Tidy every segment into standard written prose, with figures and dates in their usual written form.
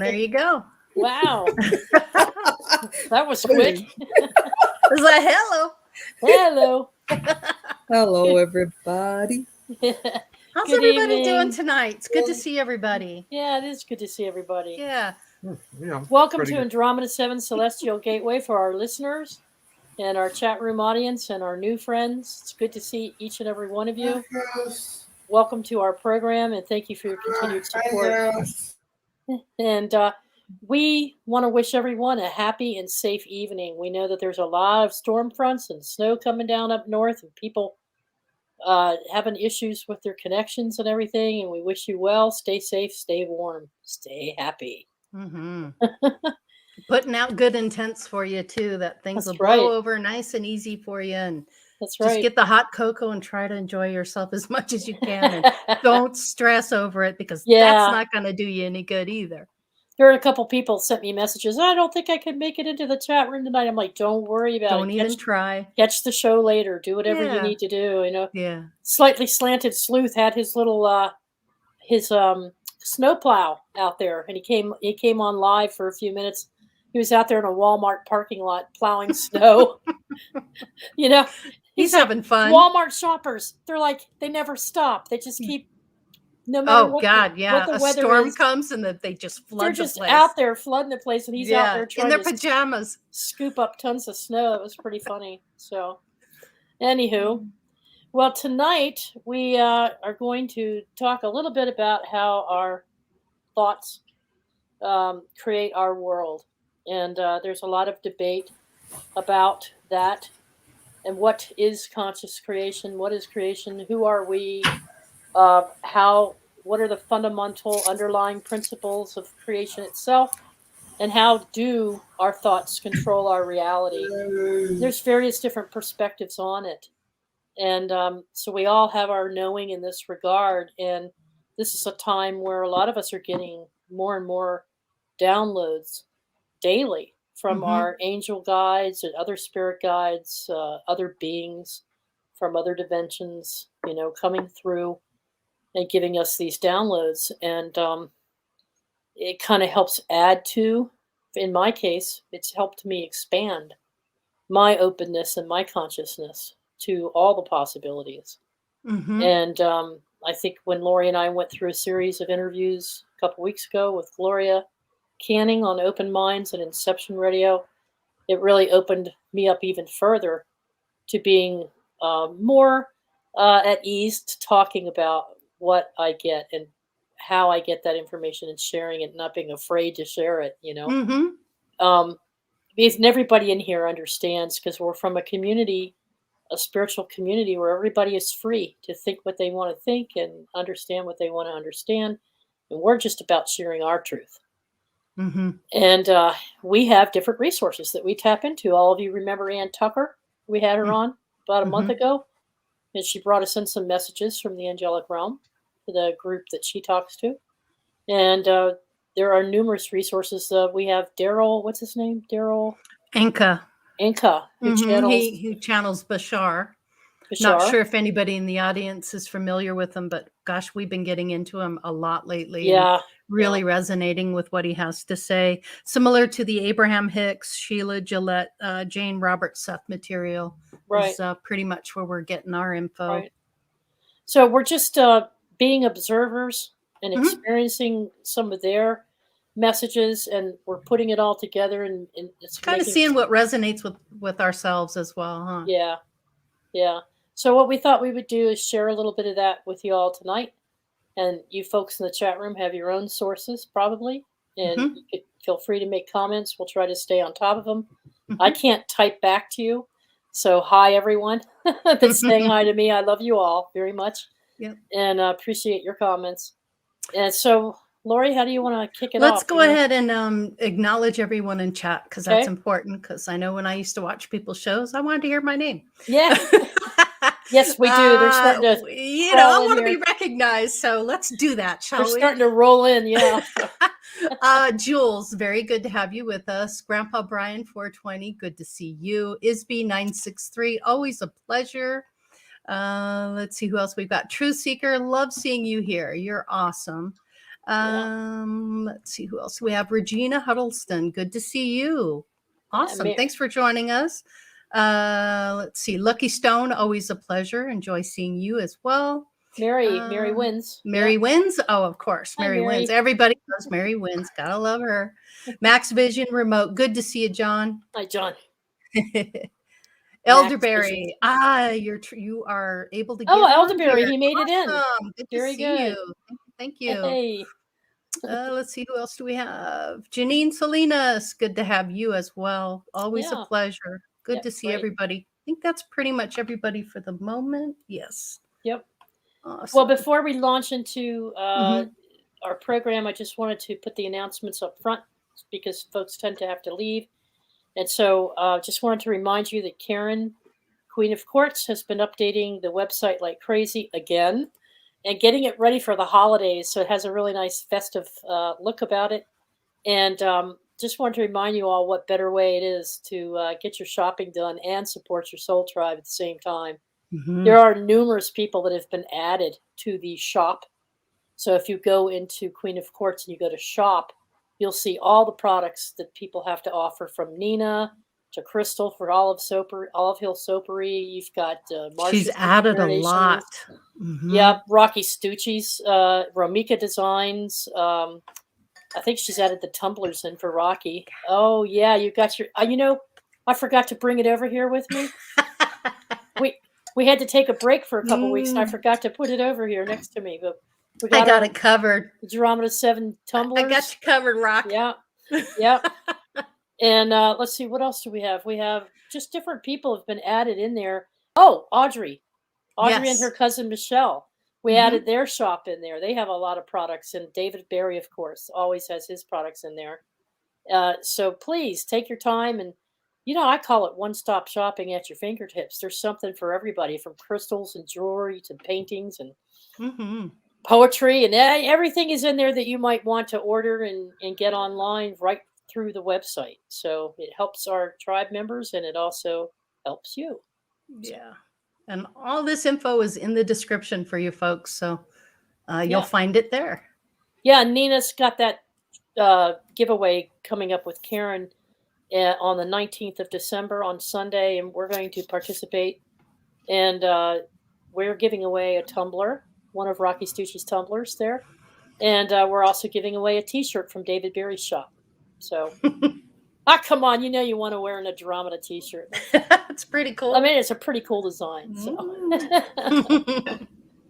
there you go. Wow. That was quick. Is that hello? Hello. Hello, everybody. How's Good everybody evening. doing tonight? It's good to see everybody. Yeah, it is good to see everybody. Yeah. Yeah, Welcome pretty to good. Andromeda 7 Celestial Gateway for our listeners and our chat room audience and our new friends. It's good to see each and every one of you. Welcome to our program and thank you for your continued support. And we want to wish everyone a happy and safe evening. We know that there's a lot of storm fronts and snow coming down up north and people having issues with their connections and everything. And we wish you well. Stay safe, stay warm, stay happy. Mm-hmm. Putting out good intents for you too, that things That's will right. blow over nice and easy for you. And That's just right. get the hot cocoa and try to enjoy yourself as much as you can. And don't stress over it because Yeah. that's not going to do you any good either. There are a couple people sent me messages. I don't think I can make it into the chat room tonight. I'm like, don't worry about Don't it. even try. Catch the show later. Do whatever you Yeah. need to do. You know, Yeah. Slightly Slanted Sleuth had his little his snowplow out there, and he came on live for a few minutes. He was out there in a Walmart parking lot plowing snow. You know, He's like, having fun. Walmart shoppers, they're like, they never stop. They just keep, no matter what the a weather storm is, comes and that they just flood they're the just place. out there flooding the place, and he's out there in trying their to pajamas. scoop up tons of snow. It was pretty funny. So, anywho, well, tonight we are going to talk a little bit about how our thoughts create our world. And there's a lot of debate about that and what is conscious creation, what is creation, who are we, what are the fundamental underlying principles of creation itself, and how do our thoughts control our reality. There's various different perspectives on it. And so we all have our knowing in this regard. And this is a time where a lot of us are getting more and more downloads daily from our angel guides and other spirit guides, other beings from other dimensions, coming through and giving us these downloads. And it kind of helps add to, in my case, it's helped me expand my openness and my consciousness to all the possibilities. And I think when Lori and I went through a series of interviews a couple weeks ago with Gloria Canning on Open Minds and Inception Radio, it really opened me up even further to being more at ease to talking about what I get and how I get that information and sharing it, not being afraid to share it, because everybody in here understands, because we're from a community, a spiritual community where everybody is free to think what they want to think and understand what they want to understand. And we're just about sharing our truth. And we have different resources that we tap into. All of you remember Ann Tucker? We had her on about a month ago, and she brought us in some messages from the angelic realm to the group that she talks to. And there are numerous resources. We have Daryl, what's his name? Daryl? Inca, who channels Bashar. Bashar. Not sure if anybody in the audience is familiar with him, but gosh, we've been getting into him a lot lately. Yeah. And really resonating with what he has to say. Similar to the Abraham Hicks, Sheila Gillette, Jane Roberts Seth material. Right. Is pretty much where we're getting our info. Right. So we're just being observers and experiencing some of their messages, and we're putting it all together, and it's kind of seeing what resonates with ourselves as well, huh? Yeah. So what we thought we would do is share a little bit of that with you all tonight. And you folks in the chat room have your own sources, probably. And you could feel free to make comments. We'll try to stay on top of them. I can't type back to you. So hi, everyone that's saying hi to me. I love you all very much. Yep. And appreciate your comments. And so, Lori, how do you want to kick it off? Let's go ahead and acknowledge everyone in chat, because that's important. Because I know when I used to watch people's shows, I wanted to hear my name. Yeah. Yes, we do. They're starting to, I want to be recognized. So let's do that, shall we? They're starting to roll in, yeah. Jules, very good to have you with us. Grandpa Brian 420, good to see you. Isby 963, always a pleasure. Let's see who else we've got. True Seeker, love seeing you here. You're awesome. Let's see who else we have. Regina Huddleston. Good to see you. Awesome. Yeah, Thanks for joining us. Let's see. Lucky Stone, always a pleasure. Enjoy seeing you as well. Mary wins. Mary wins. Oh, of course. Hi, Mary wins. Mary. Everybody knows Mary wins. Gotta love her. Max Vision Remote. Good to see you, John. Hi, John. Elderberry. You are able to get Oh, on Elderberry, here. he made it in. Awesome. Good Very to see good. you. Thank you. Hey. Let's see, who else do we have? Janine Salinas. Good to have you as well. Always Yeah. a pleasure. Good Yep, to see great. everybody. I think that's pretty much everybody for the moment. Yes. Yep. Awesome. Well, before we launch into Mhm. our program, I just wanted to put the announcements up front because folks tend to have to leave. And so just wanted to remind you that Karen, Queen of Courts, has been updating the website like crazy again and getting it ready for the holidays. So it has a really nice festive look about it. And just wanted to remind you all what better way it is to get your shopping done and support your soul tribe at the same time. Mhm. There are numerous people that have been added to the shop. So if you go into Queen of Courts and you go to shop, you'll see all the products that people have to offer, from Nina to Crystal for Olive Hill Soapery. You've got She's Marcia's added a Carnations. lot. Mhm. Yep, Rocky Stucci's, Romika Designs. I think she's added the tumblers in for Rocky. Oh yeah, you got your. I forgot to bring it over here with me. We had to take a break for a couple weeks, and I forgot to put it over here next to me. But we I got got it covered. the Andromeda 7 tumblers. I got you covered, Rock. Yeah, yeah. And let's see, what else do we have? We have just different people have been added in there. Oh, Audrey and Yes. her cousin Michelle. We Mhm. added their shop in there. They have a lot of products, and David Barry, of course, always has his products in there. So please take your time, and I call it one-stop shopping at your fingertips. There's something for everybody, from crystals and jewelry to paintings and Mhm. poetry, and everything is in there that you might want to order and get online right through the website. So it helps our tribe members, and it also helps you. Yeah. And all this info is in the description for you folks. So you'll Yeah. find it there. Yeah, Nina's got that giveaway coming up with Karen on the 19th of December on Sunday, and we're going to participate. And we're giving away a tumbler, one of Rocky Stucci's tumblers there. And we're also giving away a T-shirt from David Barry's shop. So, come on, you want to wear an Andromeda T-shirt. It's pretty cool. I mean, it's a pretty cool design. So, Mm.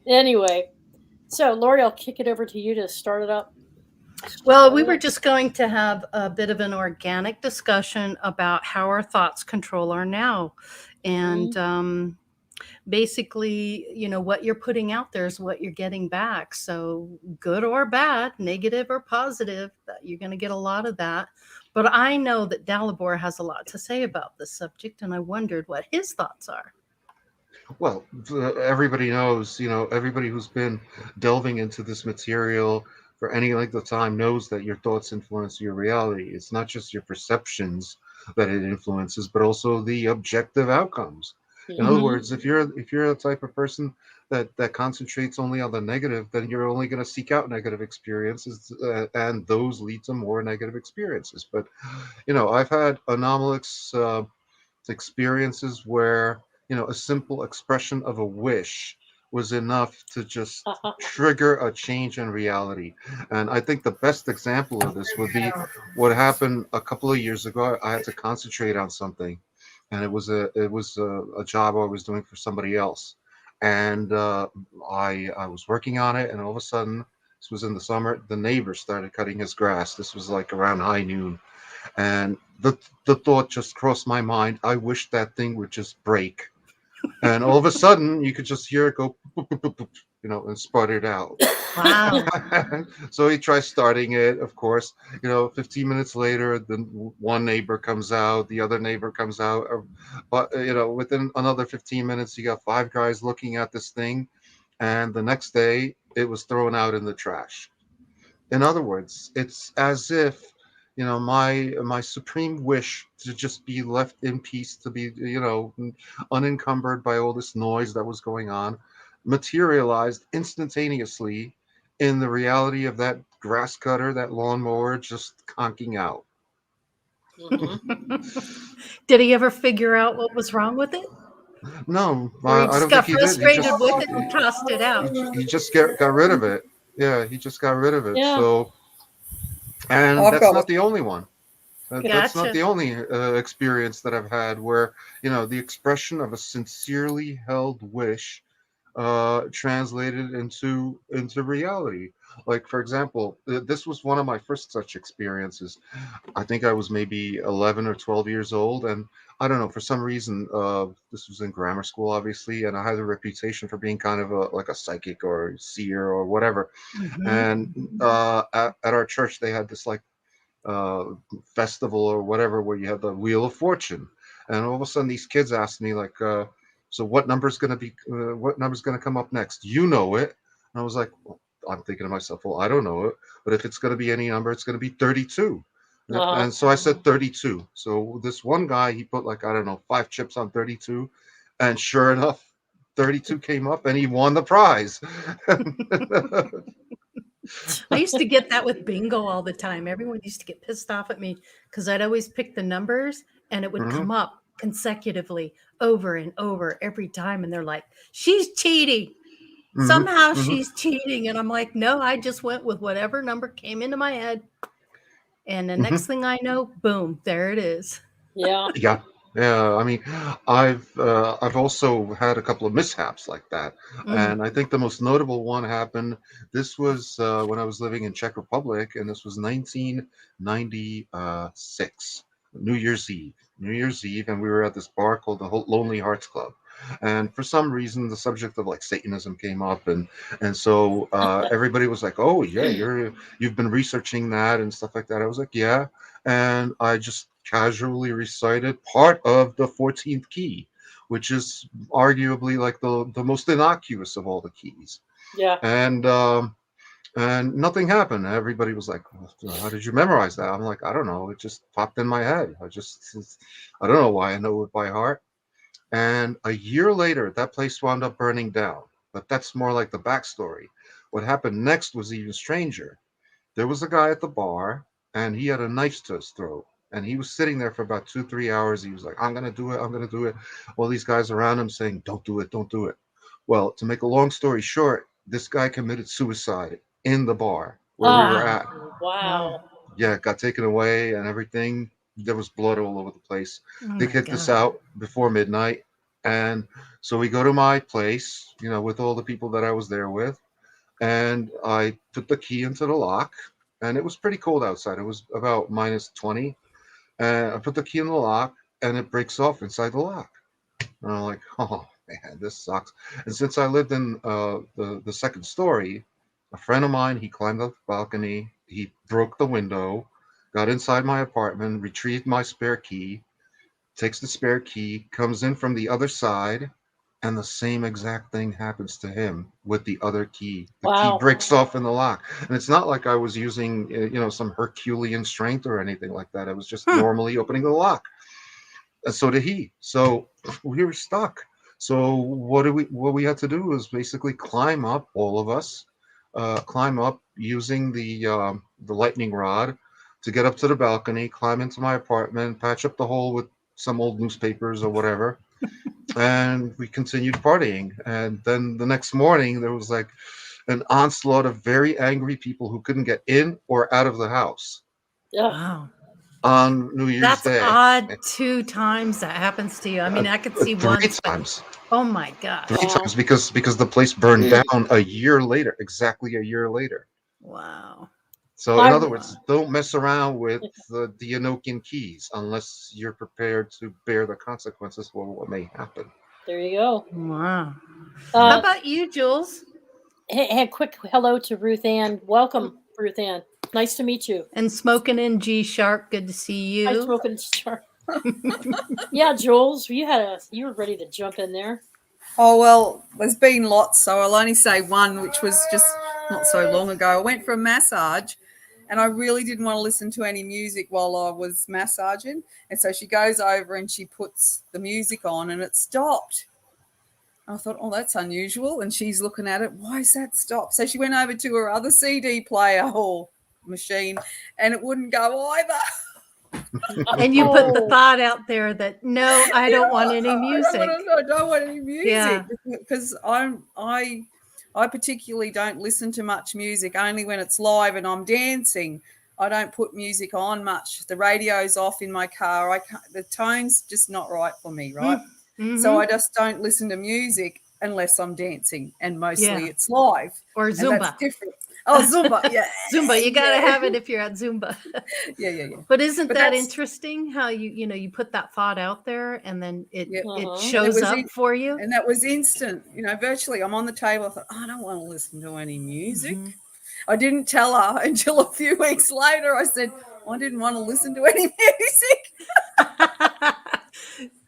anyway, so Lori, I'll kick it over to you to start it up. Well, we were just going to have a bit of an organic discussion about how our thoughts control our now. And basically, what you're putting out there is what you're getting back. So good or bad, negative or positive, you're going to get a lot of that. But I know that Dalibor has a lot to say about this subject, and I wondered what his thoughts are. Well, everybody knows, everybody who's been delving into this material for any length of time knows that your thoughts influence your reality. It's not just your perceptions that it influences, but also the objective outcomes. In other words, if you're the type of person that concentrates only on the negative, then you're only going to seek out negative experiences, and those lead to more negative experiences. But I've had anomalous experiences where a simple expression of a wish was enough to just trigger a change in reality. And I think the best example of this would be what happened a couple of years ago. I had to concentrate on something, and it was a job I was doing for somebody else, and I was working on it, and all of a sudden, this was in the summer, the neighbor started cutting his grass. This was like around high noon, and the thought just crossed my mind, I wish that thing would just break. And all of a sudden you could just hear it go boop, boop, boop, boop, and sputter out. Wow. So he tries starting it, of course. 15 minutes later, the one neighbor comes out, the other neighbor comes out, but within another 15 minutes you got 5 guys looking at this thing, and the next day it was thrown out in the trash. In other words, it's as if my supreme wish to just be left in peace, to be unencumbered by all this noise that was going on, materialized instantaneously in the reality of that grass cutter, that lawnmower just conking out. Did he ever figure out what was wrong with it? No, Or he I just don't think got he did. He just frustrated with it and tossed it out? he just got rid of it. Yeah, he just got rid of it. Yeah. So, and I've that's got not the only one. That's not Gotcha. the only experience that I've had where, the expression of a sincerely held wish translated into reality. Like, for example, this was one of my first such experiences. I think I was maybe 11 or 12 years old, and I don't know, for some reason, this was in grammar school, obviously, and I had a reputation for being kind of like a psychic or seer or whatever. Mhm. And at our church, they had this like uh, festival or whatever where you had the Wheel of Fortune, and all of a sudden these kids asked me like, "So what number's going to come up next? You know it?" And I was like, well, I'm thinking to myself, "Well, I don't know it, but if it's going to be any number, it's going to be 32." Uh-huh. And so I said 32. So this one guy, he put like, I don't know, 5 chips on 32, and sure enough, 32 came up, and he won the prize. I used to get that with bingo all the time. Everyone used to get pissed off at me because I'd always pick the numbers and it would Mhm, come up consecutively over and over every time. And they're like, she's cheating. mhm, Somehow mhm. she's cheating. And I'm like, no, I just went with whatever number came into my head. And the next thing I know, boom, there it is. Yeah. Yeah, yeah. I mean, I've also had a couple of mishaps like that, Mm. and I think the most notable one happened. This was when I was living in Czech Republic, and this was 1996, New Year's Eve. New Year's Eve, and we were at this bar called the Lonely Hearts Club. And for some reason, the subject of like Satanism came up, and so everybody was like, "Oh yeah, you've been researching that and stuff like that." I was like, "Yeah," and I just casually recited part of the 14th key, which is arguably like the most innocuous of all the keys. Yeah. And nothing happened. Everybody was like, "Well, how did you memorize that?" I'm like, "I don't know. It just popped in my head. I don't know why I know it by heart." And a year later, that place wound up burning down. But that's more like the backstory. What happened next was even stranger. There was a guy at the bar, and he had a knife to his throat. And he was sitting there for about 2, 3 hours. He was like, "I'm going to do it. I'm going to do it." All these guys around him saying, "Don't do it. Don't do it." Well, to make a long story short, this guy committed suicide in the bar where we were Ah, Wow. at. Wow. wow. Yeah, got taken away and everything. There was blood all over the place. Oh They my kicked us God. out before midnight. And so we go to my place, with all the people that I was there with, and I put the key into the lock, and it was pretty cold outside. It was about minus 20. And I put the key in the lock, and it breaks off inside the lock. And I'm like, oh man, this sucks. And since I lived in the second story, a friend of mine, he climbed up the balcony, he broke the window, got inside my apartment, retrieved my spare key, takes the spare key, comes in from the other side, and the same exact thing happens to him with the other key. The key Wow. breaks off in the lock. And it's not like I was using, some Herculean strength or anything like that. I was just Hmm. normally opening the lock. And so did he. So we were stuck. So what we had to do was basically climb up, all of us, climb up using the lightning rod to get up to the balcony, climb into my apartment, patch up the hole with some old newspapers or whatever, and we continued partying. And then the next morning there was like an onslaught of very angry people who couldn't get in or out of the house Yeah. Wow. on New Year's That's Day. odd 2 times that happens to you. I Uh, mean, I could see three once, but times. oh my Three gosh. Wow. times because the place burned down a year later, exactly a year later. Wow. So in I other Wow. words, don't mess around with the Enochian keys unless you're prepared to bear the consequences for what may happen. there you go. Wow. How Uh, about you, Jules? hey, quick hello to Ruth Ann. Welcome, Ruth Ann. Nice to meet you. And smoking in G sharp. Good to see Hi, you. smoking sharp. Yeah, Jules, you were ready to jump in there. Oh, well, there's been lots, so I'll only say one, which was just not so long ago. I went for a massage and I really didn't want to listen to any music while I was massaging. And so she goes over and she puts the music on and it stopped. I thought, oh, that's unusual. And she's looking at it. Why is that stopped? So she went over to her other CD player or machine, and it wouldn't go either. And you put the Oh. thought out there that no, I don't want any music. I don't want any music Yeah. because I particularly don't listen to much music, only when it's live and I'm dancing. I don't put music on much. The radio's off in my car. The tone's just not right for me, right? Mm-hmm. So I just don't listen to music unless I'm dancing, and mostly Yeah. it's live. Or And Zumba. that's different. Oh, Zumba, yeah. Zumba, you got to Yeah. have it if you're at Zumba. Yeah. But isn't But that that's- interesting how you put that thought out there and then it Yeah. it Uh-huh. shows was up in- for you? And that was instant, virtually. I'm on the table. I thought, I don't want to listen to any music. Mhm. I didn't tell her until a few weeks later. I said, I didn't want to listen to any music.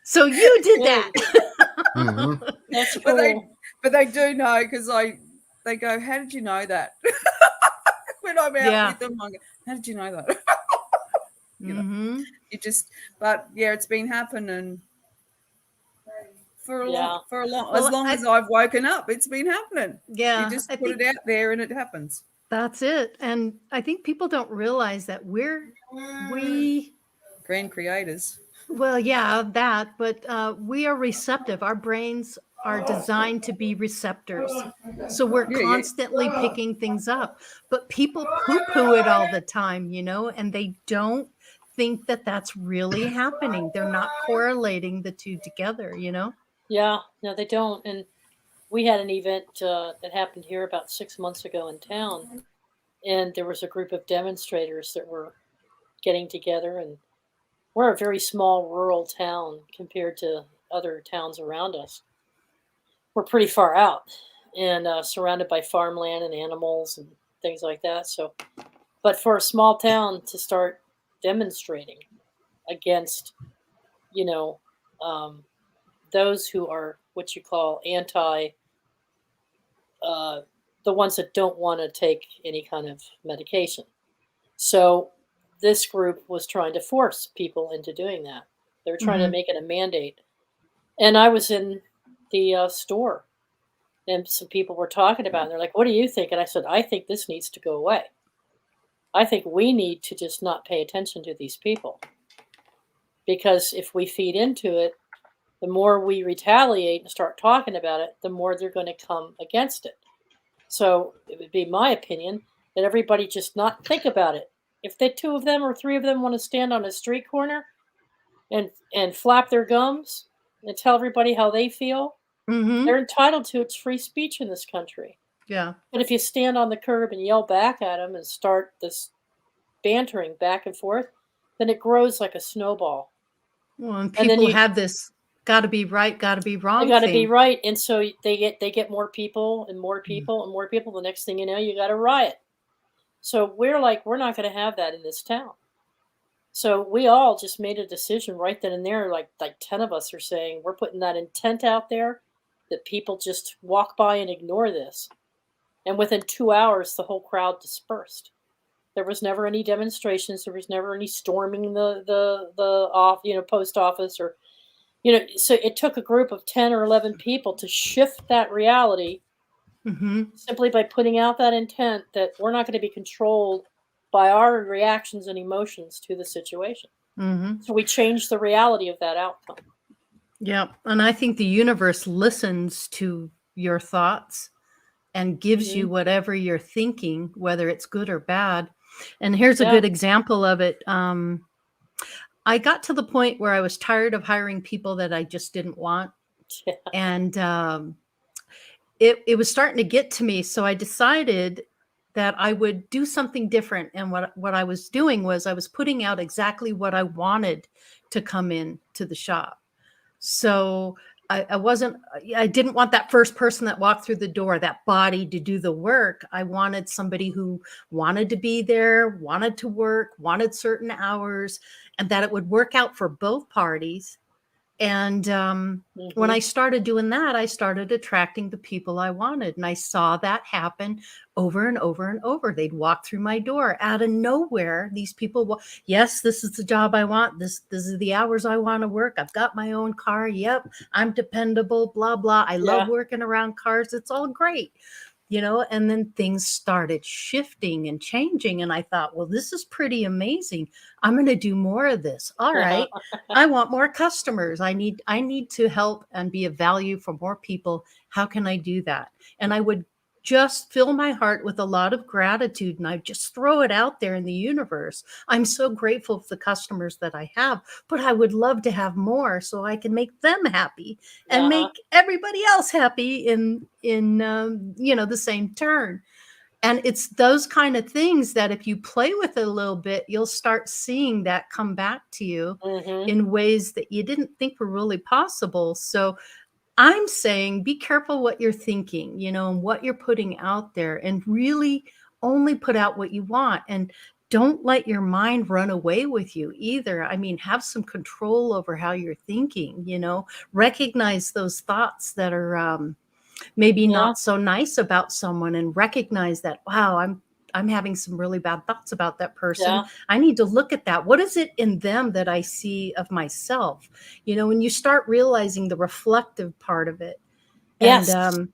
So you did that. Mhm. That's But cool. they do know, because they go, how did you know that? When I'm out Yeah. with them, I go, how did you know that? You know. Mhm. But yeah, it's been happening for a Yeah. long, Well, as long as I've woken up, it's been happening. Yeah, You just I put think it out there and it happens. that's it. And I think people don't realize that we Grand creators. well, yeah, that, but we are receptive. Our brains are designed to be receptors. So we're Yeah. constantly picking things up. But people poo-poo it all the time, and they don't think that that's really happening. They're not correlating the two together, Yeah, no, they don't. And we had an event that happened here about 6 months ago in town, and there was a group of demonstrators that were getting together. And we're a very small rural town compared to other towns around us. We're pretty far out and surrounded by farmland and animals and things like that. So, but for a small town to start demonstrating against, you know, um, those who are what you call anti, the ones that don't want to take any kind of medication. So this group was trying to force people into doing that. They were trying to Mhm. make it a mandate. And I was in the store, and some people were talking about it. And they're like, "What do you think?" And I said, "I think this needs to go away. I think we need to just not pay attention to these people, because if we feed into it, the more we retaliate and start talking about it, the more they're going to come against it. So it would be my opinion that everybody just not think about it. If the two of them or three of them want to stand on a street corner and flap their gums and tell everybody how they feel, Mhm. they're entitled to. It's free speech in this country. Yeah. But if you stand on the curb and yell back at them and start this bantering back and forth, then it grows like a snowball. Well, and And then people you have this gotta be right, gotta be they wrong got to be thing. right, and so they get more people and more people and more people. The next thing you know, you got a riot. So we're like, we're not going to have that in this town. So we all just made a decision right then and there. Like 10 of us are saying we're putting that intent out there that people just walk by and ignore this. And within 2 hours, the whole crowd dispersed. There was never any demonstrations. There was never any storming the post office or. So it took a group of 10 or 11 people to shift that reality Mhm. simply by putting out that intent that we're not going to be controlled by our reactions and emotions to the situation. Mhm. So we changed the reality of that outcome. Yeah, and I think the universe listens to your thoughts and gives you Mhm. whatever you're thinking, whether it's good or bad. And here's a Yeah. good example of it. I got to the point where I was tired of hiring people that I just didn't want, Yeah. and it was starting to get to me. So I decided that I would do something different. And what I was doing was I was putting out exactly what I wanted to come in to the shop. So I didn't want that first person that walked through the door, that body to do the work. I wanted somebody who wanted to be there, wanted to work, wanted certain hours, and that it would work out for both parties. And when I started doing that, I started attracting the people I wanted. And I saw that happen over and over and over. They'd walk through my door out of nowhere. These people, yes, this is the job I want. This is the hours I want to work. I've got my own car. Yep, I'm dependable, blah, blah. I love working around cars. It's all great. And then things started shifting and changing. And I thought, well, this is pretty amazing. I'm going to do more of this. All right. I want more customers. I need to help and be of value for more people. How can I do that? And I would just fill my heart with a lot of gratitude, and I just throw it out there in the universe. I'm so grateful for the customers that I have, but I would love to have more so I can make them happy and make everybody else happy in the same turn. And it's those kind of things that if you play with it a little bit, you'll start seeing that come back to you in ways that you didn't think were really possible. So I'm saying be careful what you're thinking, and what you're putting out there, and really only put out what you want. And don't let your mind run away with you either. I mean, have some control over how you're thinking, recognize those thoughts that are maybe not so nice about someone, and recognize that, wow, I'm having some really bad thoughts about that person. I need to look at that. What is it in them that I see of myself? When you start realizing the reflective part of it. Yes. And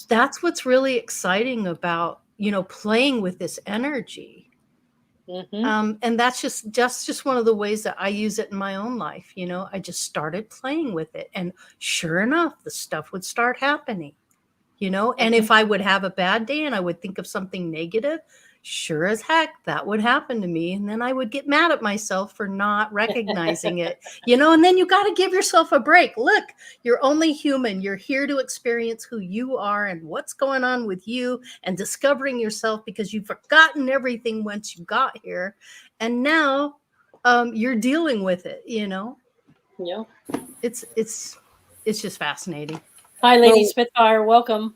that's what's really exciting about, playing with this energy. And that's just one of the ways that I use it in my own life. I just started playing with it, and sure enough, the stuff would start happening. And if I would have a bad day and I would think of something negative, sure as heck, that would happen to me. And then I would get mad at myself for not recognizing it, and then you got to give yourself a break. Look, you're only human. You're here to experience who you are and what's going on with you and discovering yourself, because you've forgotten everything once you got here. And now you're dealing with it, Yeah. It's just fascinating. Hi, Lady Spitfire. Welcome.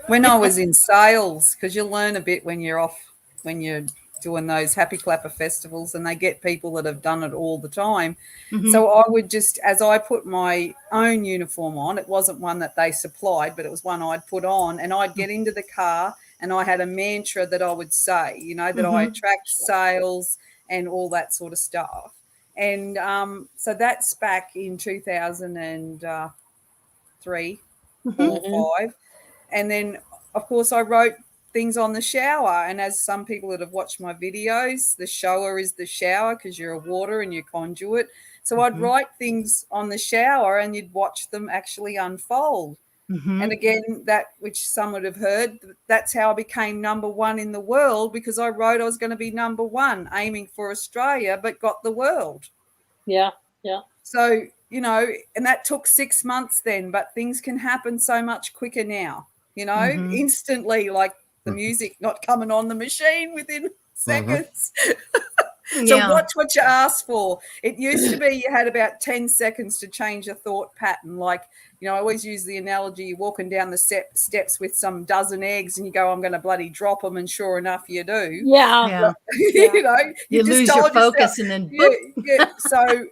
When I was in sales, because you learn a bit when you're doing those Happy Clapper festivals, and they get people that have done it all the time. So I would just, as I put my own uniform on, it wasn't one that they supplied, but it was one I'd put on, and I'd get into the car and I had a mantra that I would say, that I attract sales and all that sort of stuff. And so that's back in 2003, 4, 5. And then, of course, I wrote things on the shower. And as some people that have watched my videos, the shower is the shower because you're a water and you conduit. So I'd write things on the shower and you'd watch them actually unfold. And again, that which some would have heard, that's how I became #1 in the world, because I wrote I was going to be #1, aiming for Australia, but got the world. Yeah. So, and that took 6 months then, but things can happen so much quicker now, instantly, like the music not coming on the machine within seconds. So watch what you ask for. It used to be you had about 10 seconds to change a thought pattern. Like, I always use the analogy, you're walking down the steps with some dozen eggs and you go, I'm going to bloody drop them. And sure enough, you do. Yeah. You lose your focus and then boop. So,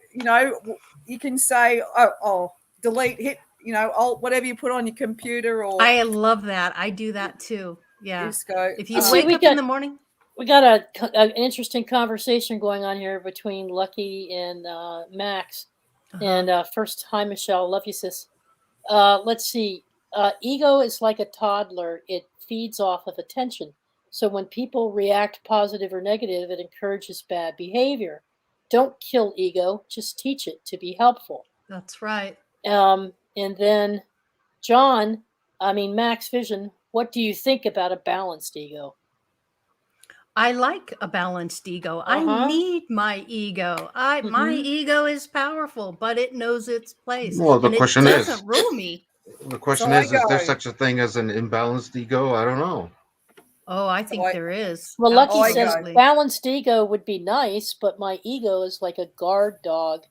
you can say, oh, delete, hit, alt, whatever you put on your computer. Or I love that. I do that too. Yeah. Just go. If you wake up in the morning. We got an interesting conversation going on here between Lucky and Max. And first, hi, Michelle. Love you, sis. Let's see. Ego is like a toddler. It feeds off of attention. So when people react positive or negative, it encourages bad behavior. Don't kill ego. Just teach it to be helpful. That's right. And then Max Vision, what do you think about a balanced ego? I like a balanced ego. I need my ego. My ego is powerful, but it knows its place. Well, the question it doesn't rule me. The question is there such a thing as an imbalanced ego? I don't know. Oh, I think there is. Well, Lucky says balanced ego would be nice, but my ego is like a guard dog.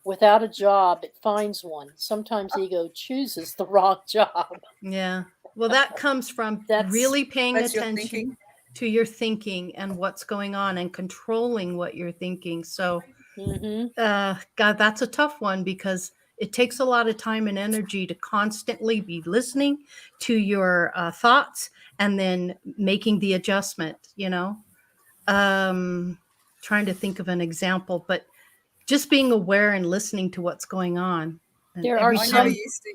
Without a job, it finds one. Sometimes ego chooses the wrong job. Yeah. Well, that comes from really paying attention to your thinking and what's going on and controlling what you're thinking. So God, that's a tough one because it takes a lot of time and energy to constantly be listening to your thoughts and then making the adjustment, trying to think of an example, but just being aware and listening to what's going on. And There are every I never time, used to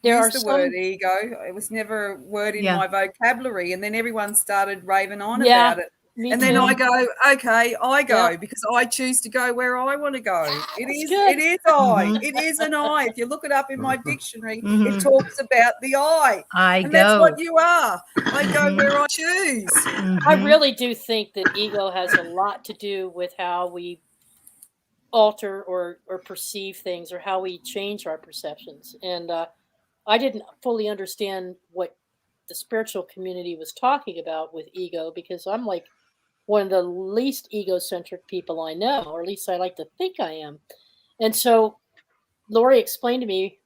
There use are the word some, ego. It was never a word in yeah, my vocabulary. And then everyone started raving on yeah, about it. me And then too. I go, okay, I go Yeah, because I choose to go where I want to go. that's It good. is I. hmm It is an I. If you look it up in my dictionary, it hmm talks about the I. I And that's go. what you are. I go hmm where I choose. I hmm really do think that ego has a lot to do with how we alter or perceive things, or how we change our perceptions. And I didn't fully understand what the spiritual community was talking about with ego, because I'm like one of the least egocentric people I know, or at least I like to think I am. And so Lori explained to me,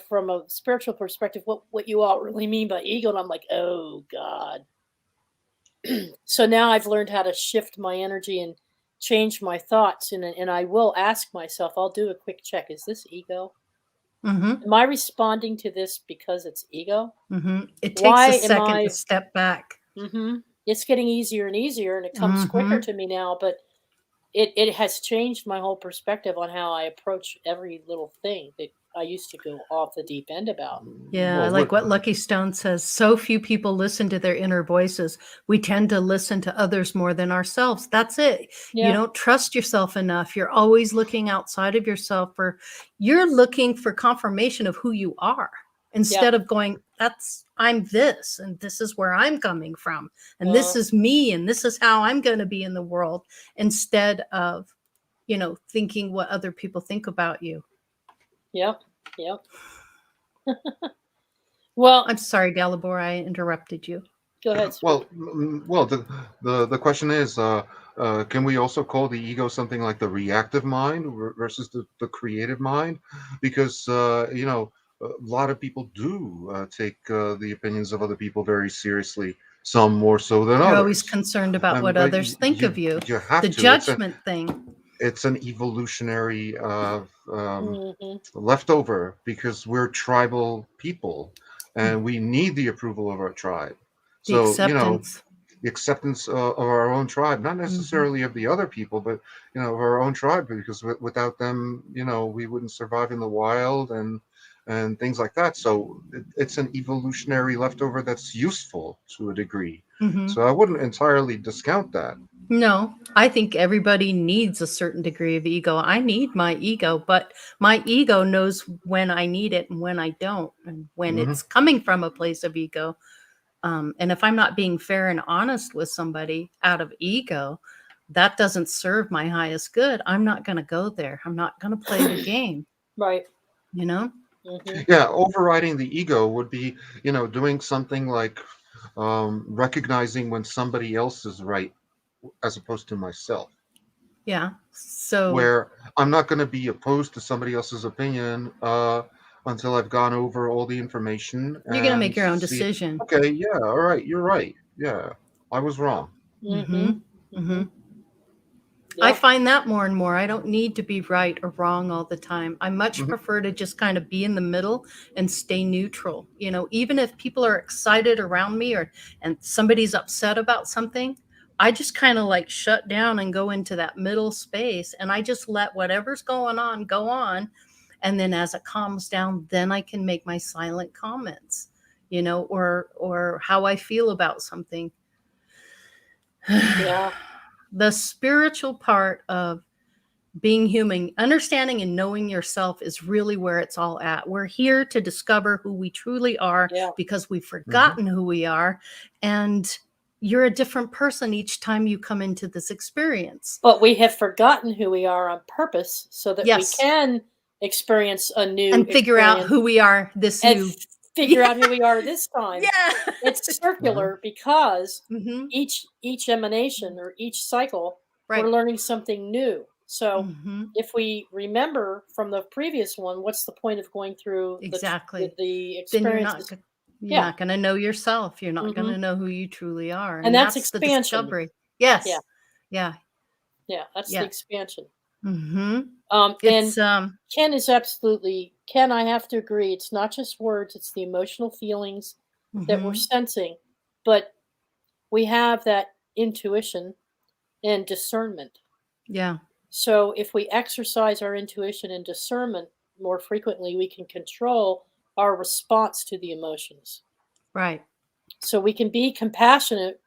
from a spiritual perspective, what you all really mean by ego. And I'm like, oh God. So now I've learned how to shift my energy and change my thoughts. And I will ask myself, I'll do a quick check. Is this ego? hmm Am I responding to this because it's ego? It takes Why a am second to I? step back. It's getting easier and easier, and it comes quicker hmm to me now. But it has changed my whole perspective on how I approach every little thing that I used to go off the deep end about. Yeah, I Well, like what Lucky Stone says. So few people listen to their inner voices. We tend to listen to others more than ourselves. That's it. You Yeah, don't trust yourself enough. You're always looking outside of yourself you're looking for confirmation of who you are yeah. instead of going, I'm this, and this is where I'm coming from, and this Uh, is me, and this is how I'm going to be in the world, instead of, thinking what other people think about you. yep, yep. Well, I'm sorry, Dalibor, I interrupted you. go ahead, Swoop. well, the question is, can we also call the ego something like the reactive mind versus the creative mind? Because a lot of people do take the opinions of other people very seriously. Some more so than You're always others. concerned about what But others think of you. you have The to. judgment thing. It's an evolutionary Hmm. leftover because we're tribal people and we need the approval of our tribe. The So, acceptance. the acceptance of our own tribe, not hmm necessarily of the other people, but, of our own tribe, because without them, we wouldn't survive in the wild and things like that. So it's an evolutionary leftover that's useful to a degree. hmm So I wouldn't entirely discount that. No, I think everybody needs a certain degree of ego. I need my ego, but my ego knows when I need it and when I don't, and when Hmm. it's coming from a place of ego. And if I'm not being fair and honest with somebody out of ego, that doesn't serve my highest good. I'm not going to go there. I'm not going to play the game, Right. you know? Hmm. Yeah, overriding the ego would be, doing something like recognizing when somebody else is right as opposed to myself, Yeah. So where I'm not going to be opposed to somebody else's opinion until I've gone over all the information you're going to and make your own see, decision. okay, yeah, all right, you're right. Yeah, I was wrong. Hmm. hmm Hmm. hmm I Yep. find that more and more. I don't need to be right or wrong all the time. I much Hmm. prefer to just kind of be in the middle and stay neutral. Even if people are excited around me and somebody's upset about something, I just kind of like shut down and go into that middle space, and I just let whatever's going on go on. And then as it calms down, then I can make my silent comments, or how I feel about something. Yeah. The spiritual part of being human, understanding and knowing yourself is really where it's all at. We're here to discover who we truly are Yeah. because we've Hmm. forgotten who we are. And you're a different person each time you come into this experience. But we have forgotten who we are on purpose so that we Yes. can experience a new And figure out experience who we are this and new. figure Yeah. out who we are this time. Yeah. It's Hmm. circular because hmm each emanation or each cycle, we're Right. learning something new. So hmm if we remember from the previous one, what's the point of going through Exactly. the Then experiences? you're Yeah. not going to know yourself. You're not going Hmm. to know who you truly are. And And that's that's the expansion. discovery. Yeah. Yes. Yeah. Yeah. That's the Yeah. expansion. Mm-hmm. And It's Ken, I have to agree. It's not just words, it's the emotional feelings that we're mm-hmm. sensing, but we have that intuition and discernment. Yeah, So if we exercise our intuition and discernment more frequently, we can control our response to the emotions. right. So we can be compassionate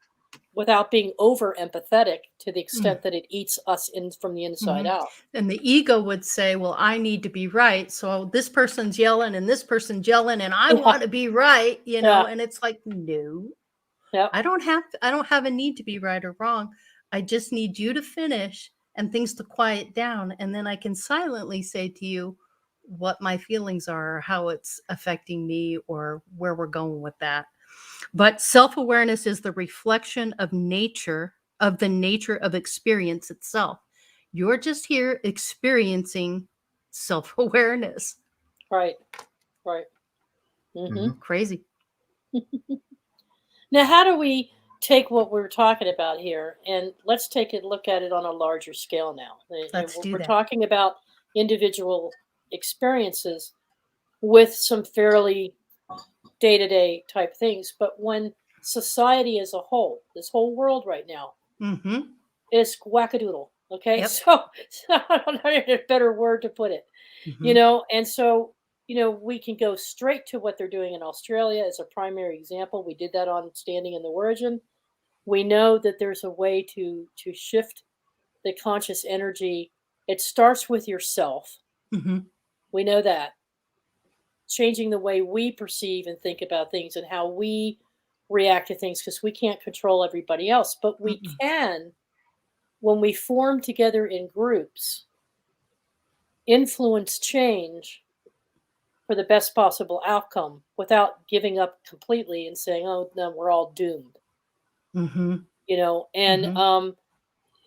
without being over empathetic to the Mm-hmm. extent that it eats us in from the inside out. And the ego would say, well, I need to be right. So this person's yelling and this person's yelling and I Yeah, want to be right, yeah, and it's like, no, yeah, I don't have a need to be right or wrong. I just need you to finish and things to quiet down. And then I can silently say to you what my feelings are, or how it's affecting me, or where we're going with that. But self-awareness is the reflection of nature, of the nature of experience itself. You're just here experiencing self-awareness. right, right. Hmm. Crazy. Now, how do we take what we're talking about here and let's take a look at it on a larger scale now? And Let's do we're that. talking about individual experiences with some fairly day to day type things, but when society as a whole, this whole world right now, Mm-hmm. is wackadoodle. Okay, Yep. so I don't know a better word to put it. Mm-hmm. And so we can go straight to what they're doing in Australia as a primary example. We did that on Standing in the Origin. We know that there's a way to shift the conscious energy. It starts with yourself. Mm-hmm. We know that changing the way we perceive and think about things and how we react to things, because we can't control everybody else, but we Mm-mm. can, when we form together in groups, influence change for the best possible outcome without giving up completely and saying, "Oh no, we're all doomed." Mm-hmm. And Mm-hmm.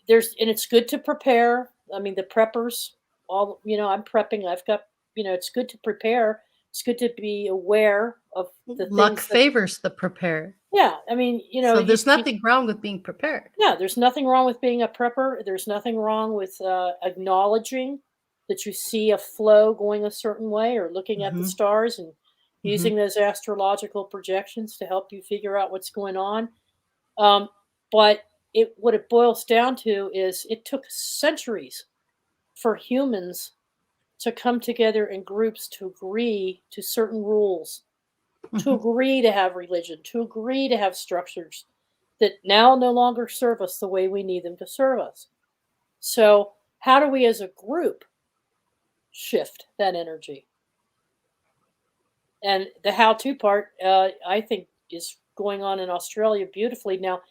it's good to prepare. I mean, the preppers, all I'm prepping. I've got it's good to prepare. It's good to be aware of the Luck things that. favors the prepared. Yeah, I mean, So there's nothing wrong with being prepared. yeah, there's nothing wrong with being a prepper. There's nothing wrong with acknowledging that you see a flow going a certain way or looking at the Mm-hmm. stars and Mm-hmm. using those astrological projections to help you figure out what's going on. Um, but what it boils down to is it took centuries for humans to come together in groups to agree to certain rules, to Mm-hmm. agree to have religion, to agree to have structures that now no longer serve us the way we need them to serve us. So, how do we as a group shift that energy? And the how to part, I think, is going on in Australia beautifully. Now,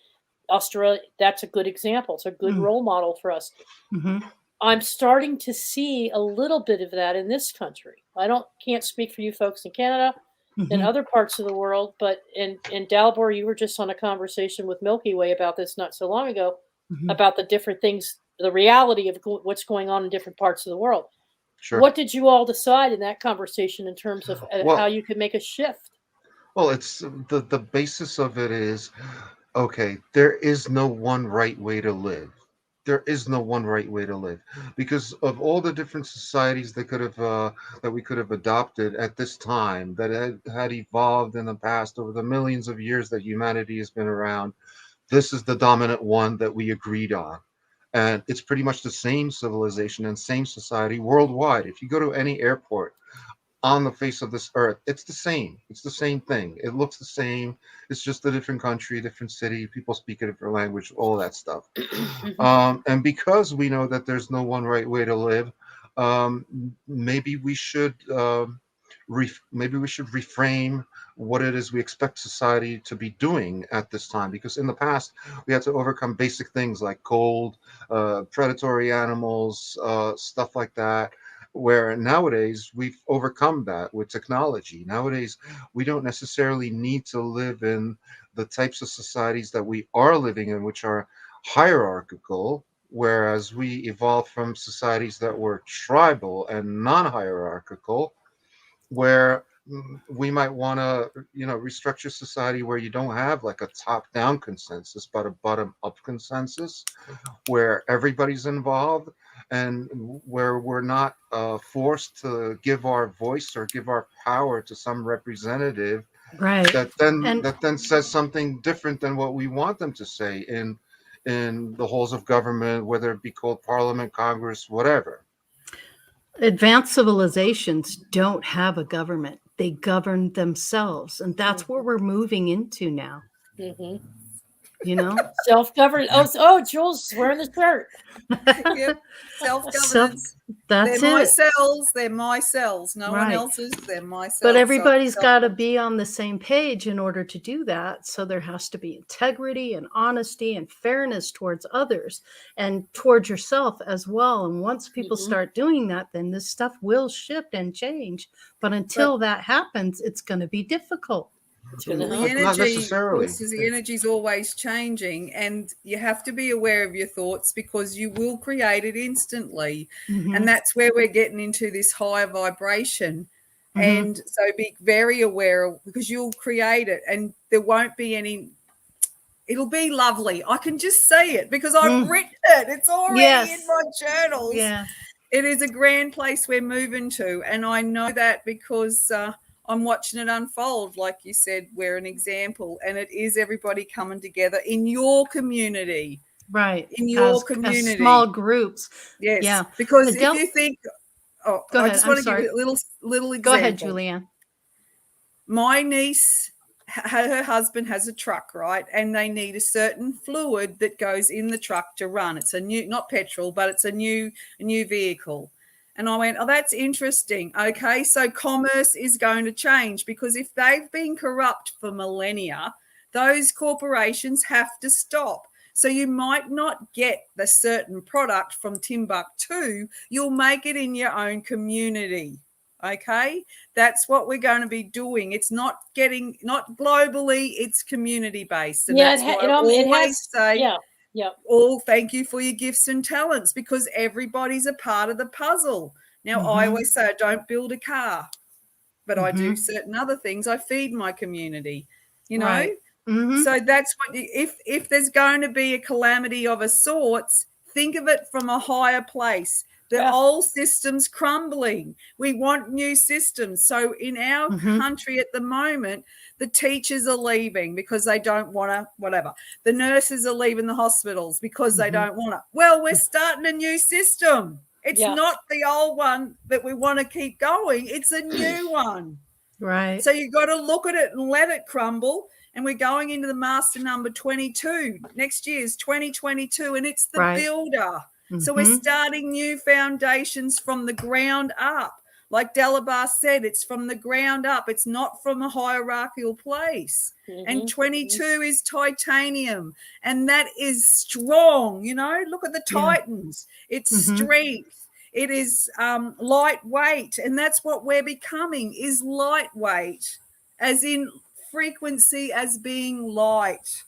Australia, that's a good example. It's a good role model for us. Mm-hmm. I'm starting to see a little bit of that in this country. Can't speak for you folks in Canada and Mm-hmm. other parts of the world, but in Dalibor, you were just on a conversation with Milky Way about this not so long ago, Mm-hmm. about the different things, the reality of what's going on in different parts of the world. Sure. What did you all decide in that conversation in terms of how Well, you could make a shift? it's the basis of it is okay. There is no one right way to live. There is no one right way to live because of all the different societies that we could have adopted at this time that had evolved in the past over the millions of years that humanity has been around. This is the dominant one that we agreed on. And it's pretty much the same civilization and same society worldwide. If you go to any airport on the face of this earth, it's the same. It's the same thing. It looks the same. It's just a different country, different city. People speak a different language, all that stuff. Mhm. And because we know that there's no one right way to live, maybe we should maybe we should reframe what it is we expect society to be doing at this time. Because in the past, we had to overcome basic things like cold, predatory animals, stuff like that. Where nowadays we've overcome that with technology. Nowadays, we don't necessarily need to live in the types of societies that we are living in, which are hierarchical, whereas we evolved from societies that were tribal and non-hierarchical, where we might want to restructure society where you don't have like a top-down consensus but a bottom-up consensus where everybody's involved and where we're not forced to give our voice or give our power to some representative Right. And that then says something different than what we want them to say in the halls of government, whether it be called Parliament, Congress, whatever. advanced civilizations don't have a government. They govern themselves. And that's where we're moving into now, Mm-hmm. you know? Self-governed. Oh, Jules is wearing the shirt. Yep. Self, Self-governance. that's They're my it. cells. They're my cells. No one Right. else's. They're my cells. But So everybody's got to self-governance. be on the same page in order to do that. So there has to be integrity and honesty and fairness towards others and towards yourself as well. And once people start doing that, then this stuff will shift and change. But until that happens, it's going to be difficult. It's gonna The help. Not energy, necessarily. the energy's always changing, and you have to be aware of your thoughts because you will create it instantly. Mhm. And that's where we're getting into this higher vibration. Mhm. And so be very aware because you'll create it, and there won't be any. It'll be lovely. I can just say it because I've written it. It's already in my journals. Yeah. It is a grand place we're moving to, and I know that because I'm watching it unfold. Like you said, we're an example, and it is everybody coming together in your community. Right. In your as community. small groups. Yes. Yeah. Because Adele- if you think, Go I ahead. just I'm want to sorry. give you a little example. Go ahead, Julianne. My niece, her husband has a truck, right? And they need a certain fluid that goes in the truck to run. It's a new, not petrol, but it's a new vehicle. And I went, oh, that's interesting. Okay, so commerce is going to change because if they've been corrupt for millennia, those corporations have to stop. So you might not get the certain product from Timbuktu. You'll make it in your own community. Okay, that's what we're going to be doing. It's not globally, it's community based. And that's why I always say, oh, thank you for your gifts and talents because everybody's a part of the puzzle. Now, I always say I don't build a car, but I do certain other things. I feed my community, you know. Right. So that's what if there's going to be a calamity of a sorts, think of it from a higher place. The old system's crumbling. We want new systems. So in our country at the moment, the teachers are leaving because they don't want to, whatever. The nurses are leaving the hospitals because they don't want to. Well, we're starting a new system. It's not the old one that we want to keep going. It's a new one. Right. So you've got to look at it and let it crumble. And we're going into the master number 22. Next year is 2022, and it's the builder. So we're starting new foundations from the ground up. Like Delabar said, it's from the ground up. It's not from a hierarchical place. And 22 is titanium, and that is strong. You know, look at the Titans. It's strength. It is lightweight, and that's what we're becoming is lightweight, as in frequency as being light.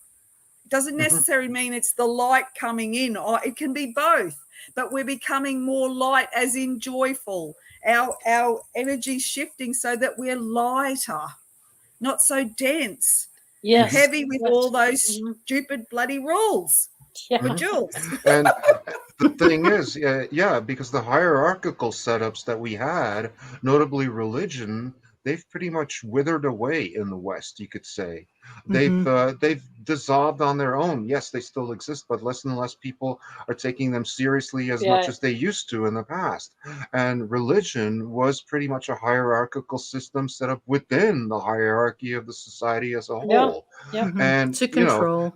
It doesn't necessarily mean it's the light coming in, or it can be both, but we're becoming more light as in joyful. Our energy shifting so that we're lighter, not so dense, heavy with all those stupid bloody rules. But Jules. And the thing is, because the hierarchical setups that we had, notably religion, they've pretty much withered away in the West, you could say. They've dissolved on their own. Yes, they still exist, but less and less people are taking them seriously as much as they used to in the past. And religion was pretty much a hierarchical system set up within the hierarchy of the society as a whole. And to control.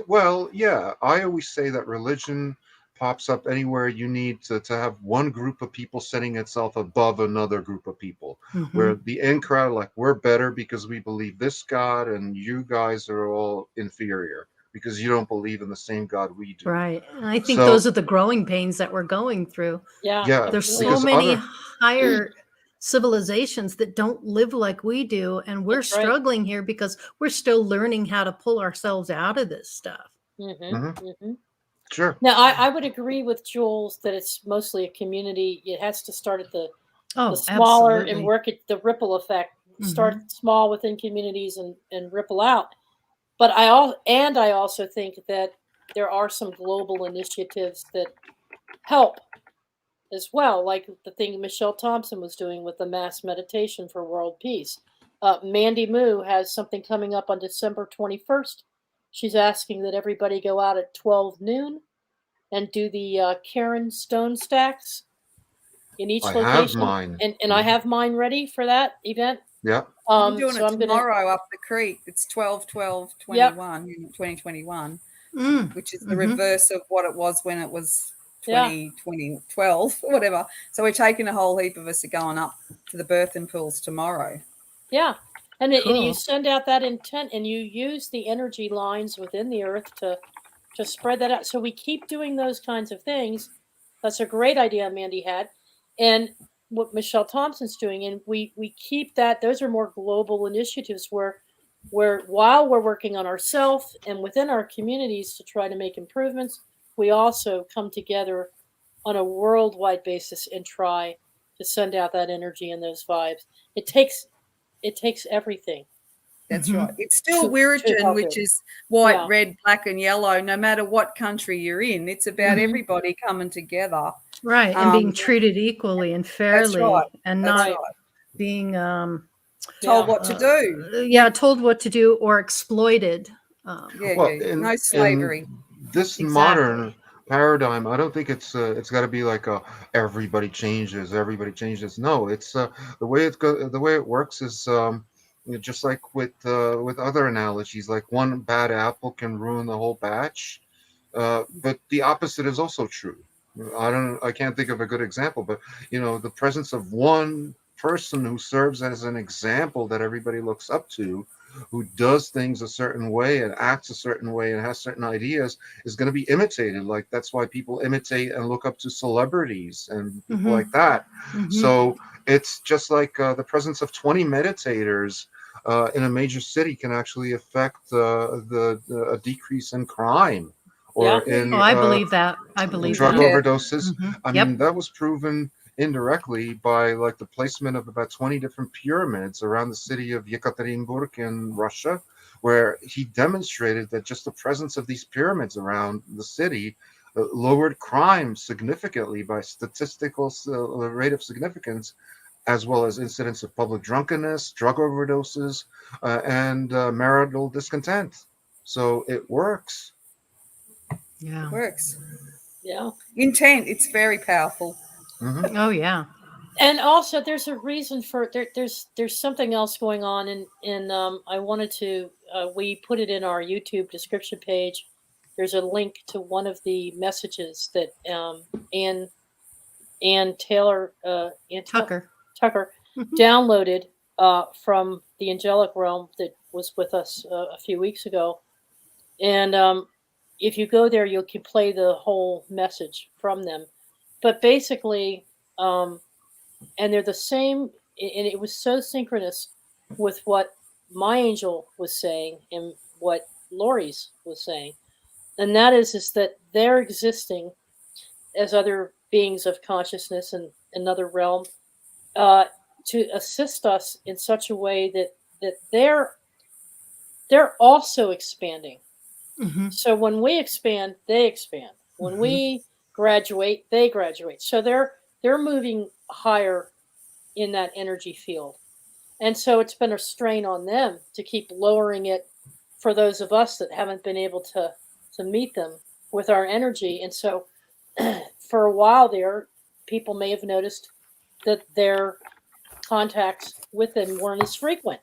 I always say that religion pops up anywhere you need to have one group of people setting itself above another group of people, where the in crowd, like, we're better because we believe this God and you guys are all inferior because you don't believe in the same God we do. Right. And I think those are the growing pains that we're going through. There's so many higher civilizations that don't live like we do, and we're struggling here because we're still learning how to pull ourselves out of this stuff. Sure. Now, I would agree with Jules that it's mostly a community. It has to start at the smaller and work at the ripple effect. Start small within communities and ripple out. But I also think that there are some global initiatives that help as well, like the thing Michelle Thompson was doing with the mass meditation for world peace. Mandy Moo has something coming up on December 21st. She's asking that everybody go out at 12 noon and do the Karen stone stacks in each I have location. mine. And I have mine ready for that event. Yeah. I'm doing So it I'm gonna. tomorrow up the creek. It's 12/12/21, 2021, Mm. which is the Mhm. reverse of what it was when it was Yeah. 2012, whatever. So we're taking a whole heap of us are going up to the birthing pools tomorrow. Yeah. And you Cool. send out that intent and you use the energy lines within the earth to spread that out. So we keep doing those kinds of things. That's a great idea Mandy had. And what Michelle Thompson's doing, and we keep that. Those are more global initiatives where while we're working on ourselves and within our communities to try to make improvements, we also come together on a worldwide basis and try to send out that energy and those vibes. It takes everything. That's Mhm. right. It's still To Wiradjuri, help which it. is white, Yeah. red, black, and yellow, no matter what country you're in. It's about Mhm. everybody coming together. Right, and being Um, treated equally and that's right. fairly, and That's not Right. right. being Told Yeah. what to do. yeah, told what to do or exploited. Yeah, Well, yeah. in No slavery. this Exactly. modern paradigm, I don't think it's got to be like everybody changes, everybody changes. No, it's the way it works is just like with other analogies, like one bad apple can ruin the whole batch, but the opposite is also true. I can't think of a good example, but the presence of one person who serves as an example that everybody looks up to, who does things a certain way and acts a certain way and has certain ideas, is going to be imitated. Like that's why people imitate and look up to celebrities and people like Mhm. that. Mhm. So it's just like the presence of 20 meditators in a major city can actually affect a decrease in crime or Yeah. Oh, in I believe that. I believe drug that. Yeah. overdoses. Mhm. I mean, Yep. that was proven indirectly by like the placement of about 20 different pyramids around the city of Yekaterinburg in Russia, where he demonstrated that just the presence of these pyramids around the city lowered crime significantly by statistical rate of significance, as well as incidents of public drunkenness, drug overdoses, and marital discontent. So it works. Yeah. It works. Yeah. Intent, it's very powerful. Hmm. Oh, yeah. And also there's a reason for there's something else going on in I wanted to we put it in our YouTube description page. There's a link to one of the messages that Ann Taylor Tucker. Tucker Mhm. downloaded from the angelic realm that was with us a few weeks ago. And if you go there, you can play the whole message from them. But basically, um, and they're the same, and it was so synchronous with what my angel was saying and what Lori's was saying. And that is that they're existing as other beings of consciousness in another realm uh, to assist us in such a way that they're also expanding. Mhm. So when we expand, they expand. When Mhm. we graduate, they graduate. So they're moving higher in that energy field. And so it's been a strain on them to keep lowering it for those of us that haven't been able to meet them with our energy. And so for a while there, people may have noticed that their contacts with them weren't as frequent.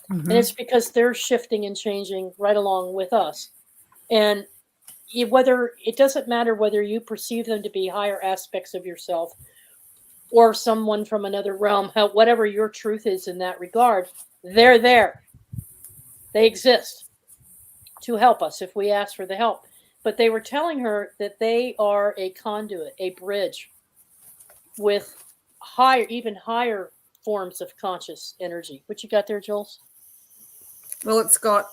And Mhm. it's because they're shifting and changing right along with us. And whether it doesn't matter whether you perceive them to be higher aspects of yourself or someone from another realm, whatever your truth is in that regard, they're there. They exist to help us if we ask for the help. But they were telling her that they are a conduit, a bridge with higher, even higher forms of conscious energy. What you got there, Jules? Well, it's got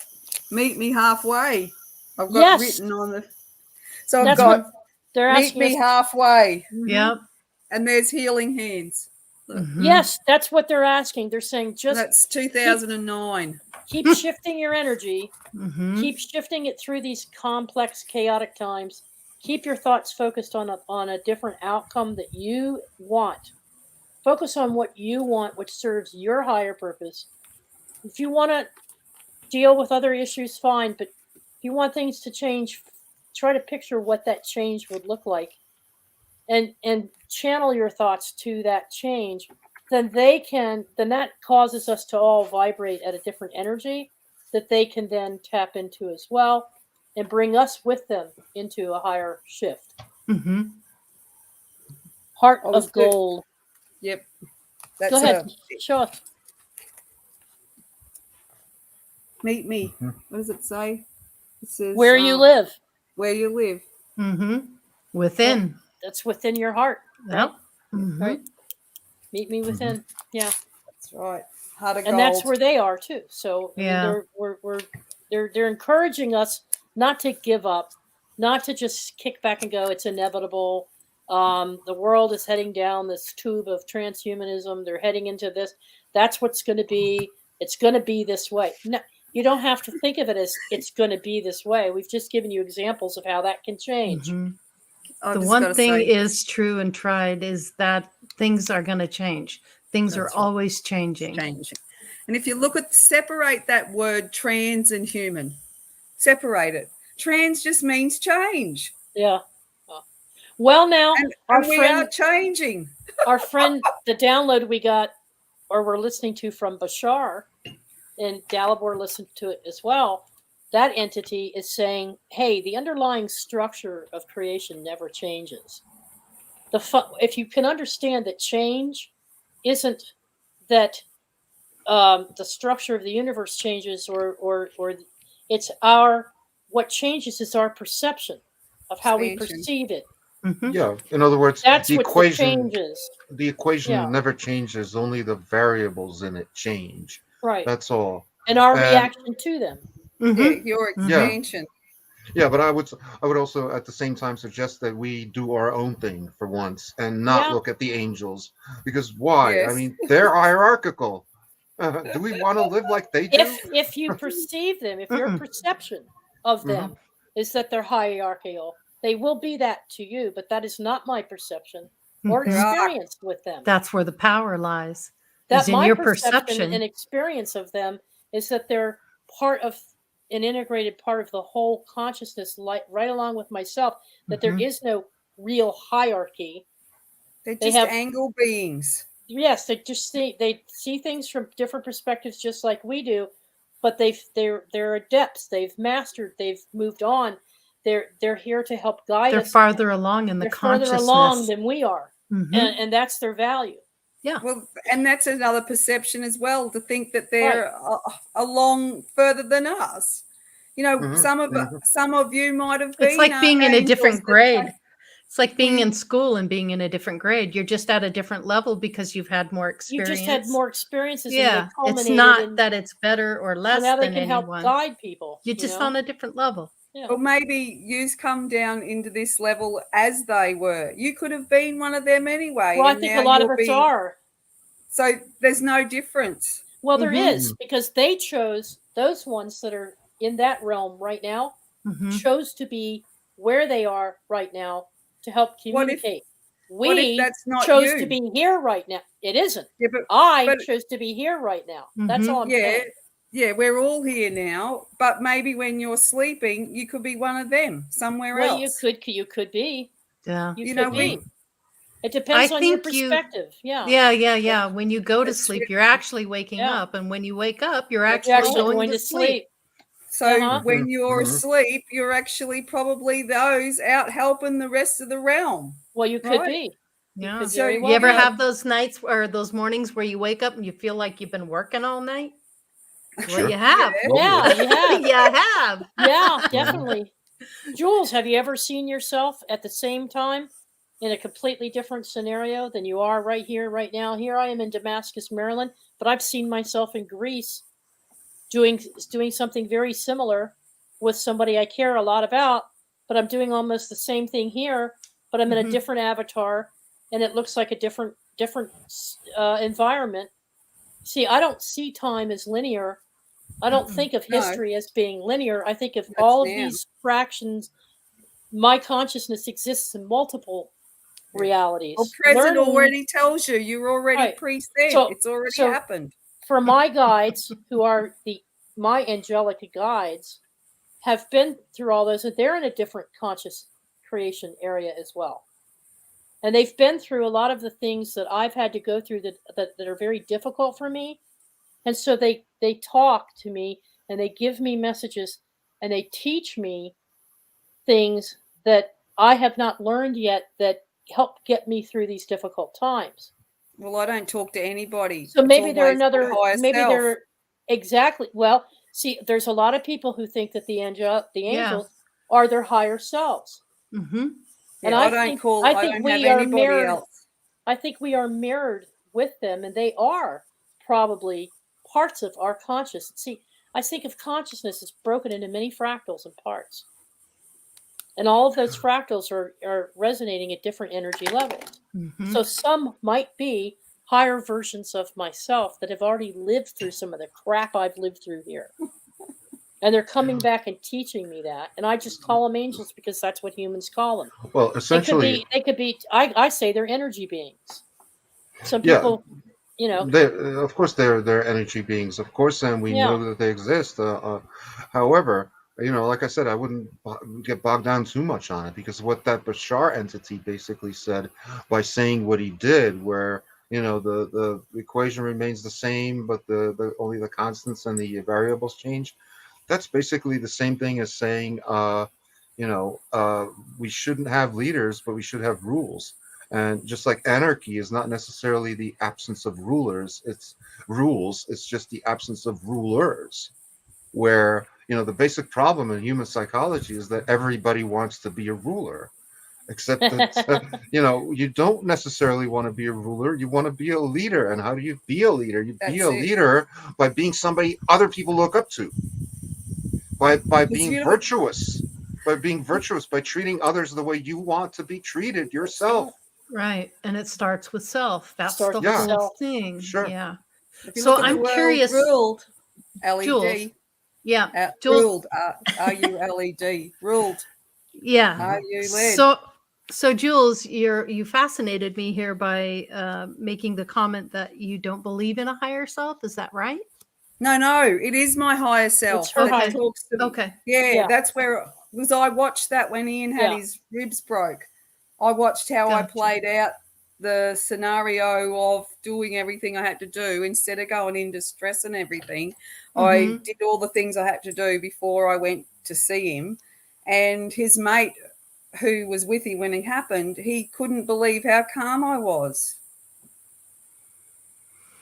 meet me halfway. I've got Yes, written on the. So I've that's Mhm. got what they're meet asking me us. halfway. Mhm. Yep. And there's healing hands. Look, Mhm. Yes, that's what they're asking. They're saying just that's keep 2009. keep shifting your energy, Mhm. keep shifting it through these complex, chaotic times. Keep your thoughts focused on a different outcome that you want. Focus on what you want, which serves your higher purpose. If you want to deal with other issues, fine. But if you want things to change, try to picture what that change would look like, and channel your thoughts to that change. Then that causes us to all vibrate at a different energy that they can then tap into as well, and bring us with them into a higher shift. Mm-hmm. Heart I was of gold. Yep. That's Go ahead. Show us. Meet me. Mhm. What does it say? It says Where you live. Where you live. Mm-hmm. Within. That's within your heart. Right? Yep. Mm-hmm. Right. Meet me within. Yeah. That's right. Heart of And gold. that's where they are too. So I mean, Yeah. they're encouraging us not to give up, not to just kick back and go, it's inevitable. The world is heading down this tube of transhumanism. They're heading into this. That's what's going to be. It's going to be this way. No, you don't have to think of it as it's going to be this way. We've just given you examples of how that can change. Mm-hmm. I've The just one gotta thing say, is true and tried is that things are going to change. Things are That's right. always changing. changing. And if you look at separate that word trans and human, separate it. Trans just means change. Yeah. Well, now And our we friend, are changing. our friend, the download we got or we're listening to from Bashar, and Dalibor listened to it as well. That entity is saying, hey, the underlying structure of creation never changes. If you can understand that change isn't that the structure of the universe changes, or it's what changes is our perception of how we Expansion. perceive it. Mm-hmm. Yeah. In other words, That's the what equation changes. the equation Yeah. never changes. Only the variables in it change. Right. That's all. And our And- reaction to them. Mm-hmm. Yeah, your expansion. Yeah, but I would also at the same time suggest that we do our own thing for once and not Yeah. look at the angels, because why? Yes. I mean, they're hierarchical. Do we want to live like they do? If you perceive them, if your Mm-mm. perception of them is that they're hierarchical, they will be that to you, but that is not my perception or Mhm. experience with them. That's where the power lies. That is in my your perception perception. and experience of them is that they're part of an integrated part of the whole consciousness, right along with myself, that there Mhm. is no real hierarchy. They're They just have- angle beings. Yes, they see things from different perspectives just like we do, but they're adepts. They've mastered, they've moved on. They're here to help guide They're us. farther along in the They're further consciousness. along than we are. Mhm. And that's their value. Well, and that's another perception as well, to think that they're along further than us. You know, Mhm. some of you might have been. It's like being in a angels different that grade. say- It's like being we- in school and being in a different grade. You're just at a different level because you've had more You experience. just had more experiences. Yeah, and they it's culminated not in, that it's better or so less now they than can help anyone. guide people. You're just know? on a different level. Yeah. Or maybe you've come down into this level as they were. You could have been one of them anyway. Well, I and think now a lot of you're us being- are. So there's no difference. Well, there Mhm. is, because they chose, those ones that are in that realm right now, Mhm. chose to be where they are right now to help What if- communicate. what if We that's not chose you? to be here right now. It isn't. Yeah, I but- chose to be here right now. That's Mhm. all I'm yeah, saying. yeah, we're all here now. But maybe when you're sleeping, you could be one of them somewhere Well, else. you could be. Yeah. You You could know, be. we- It depends I on your think you- perspective. Yeah. Yeah. When you go to That's sleep, it. you're actually waking Yeah. up. And when you wake up, you're You're actually going to sleep. So Uh-huh. when you're Mhm. asleep, you're actually probably those out helping the rest of the realm. Well, you could Right. be. Yeah. could So very you well You ever be. have those nights or those mornings where you wake up and you feel like you've been working all night? Well, Sure. you have. Yeah, you have. You have. Yeah, definitely. Jules, have you ever seen yourself at the same time in a completely different scenario than you are right here, right now? Here I am in Damascus, Maryland, but I've seen myself in Greece doing something very similar with somebody I care a lot about, but I'm doing almost the same thing here, but I'm in a Mhm. different avatar, and it looks like a different environment. See, I don't see time as linear. I don't think of No. history as being linear. I think of That's all of now. these fractions my consciousness exists in multiple realities. Well, present Learning- already tells you you're already Right. preset. So- It's already so- happened. For my guides, who are my angelic guides, have been through all those, and they're in a different conscious creation area as well. And they've been through a lot of the things that I've had to go through that are very difficult for me. And so they talk to me and they give me messages and they teach me things that I have not learned yet that help get me through these difficult times. Well, I don't talk to anybody. So It's maybe they're always my another, higher maybe self. they're exactly, well, see, there's a lot of people who think that the angels are their higher selves. Mm-hmm. Yeah, And I think don't have we are anybody mirrored. else. I think we are mirrored with them, and they are probably parts of our consciousness. See, I think of consciousness as broken into many fractals and parts. And all of those fractals are resonating at different energy levels. Mm-hmm. So some might be higher versions of myself that have already lived through some of the crap I've lived through here. And they're coming back and teaching me that. And I just call them angels because that's what humans call them. Well, essentially, They could be I say they're energy beings. Some Yeah. people, you know. of course, they're energy beings, of course, and we know that they exist. However, like I said, I wouldn't get bogged down too much on it, because what that Bashar entity basically said by saying what he did, where the equation remains the same, but the only the constants and the variables change. That's basically the same thing as saying, we shouldn't have leaders, but we should have rules. And just like anarchy is not necessarily the absence of rulers, it's rules. It's just the absence of rulers. Where the basic problem in human psychology is that everybody wants to be a ruler, except that you don't necessarily want to be a ruler. You want to be a leader. And how do you be a leader? You be a leader by being somebody other people look up to. By being virtuous, by treating others the way you want to be treated yourself. Right. And it starts with self. That's Starts the with whole self. thing. Sure. Yeah. If you So look at the I'm world curious. Ruled, LED. Jules. Yeah. Jules. Ruled. RULED. Ruled. Yeah. Are you led? So Jules, you fascinated me here by making the comment that you don't believe in a higher self. Is that right? No, it is my higher self. It's her that higher- talks to me. Okay. Yeah, that's where, because I watched that when Ian had his ribs broke. I watched how I Gotcha. played out the scenario of doing everything I had to do instead of going into stress and everything. I did all the things I had to do before I went to see him. And his mate who was with him when it happened, he couldn't believe how calm I was.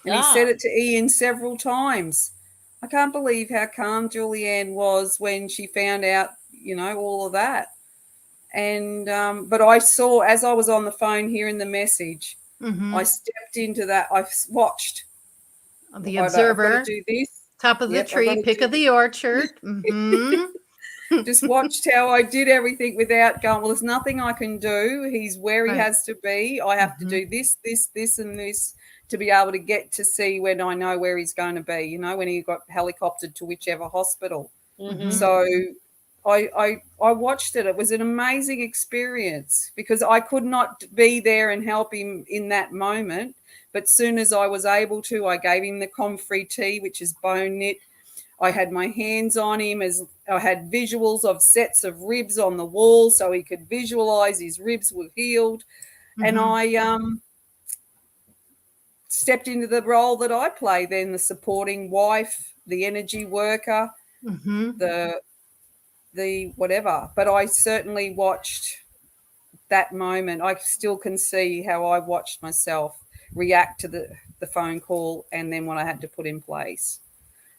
And he said it to Ian several times. I can't believe how calm Julianne was when she found out, all of that. And but I saw, as I was on the phone hearing the message, I stepped into that. I watched The observer. I've got to do this. Top of the tree, pick of the orchard. Just watched how I did everything without going, well, there's nothing I can do. He's where he has to be. I have to do this, and this to be able to get to see when I know where he's going to be, when he got helicoptered to whichever hospital. So I watched it. It was an amazing experience because I could not be there and help him in that moment. But soon as I was able to, I gave him the comfrey tea, which is bone knit. I had my hands on him as I had visuals of sets of ribs on the wall so he could visualize his ribs were healed. And I stepped into the role that I play then, the supporting wife, the energy worker, the whatever. But I certainly watched that moment. I still can see how I watched myself react to the phone call and then what I had to put in place.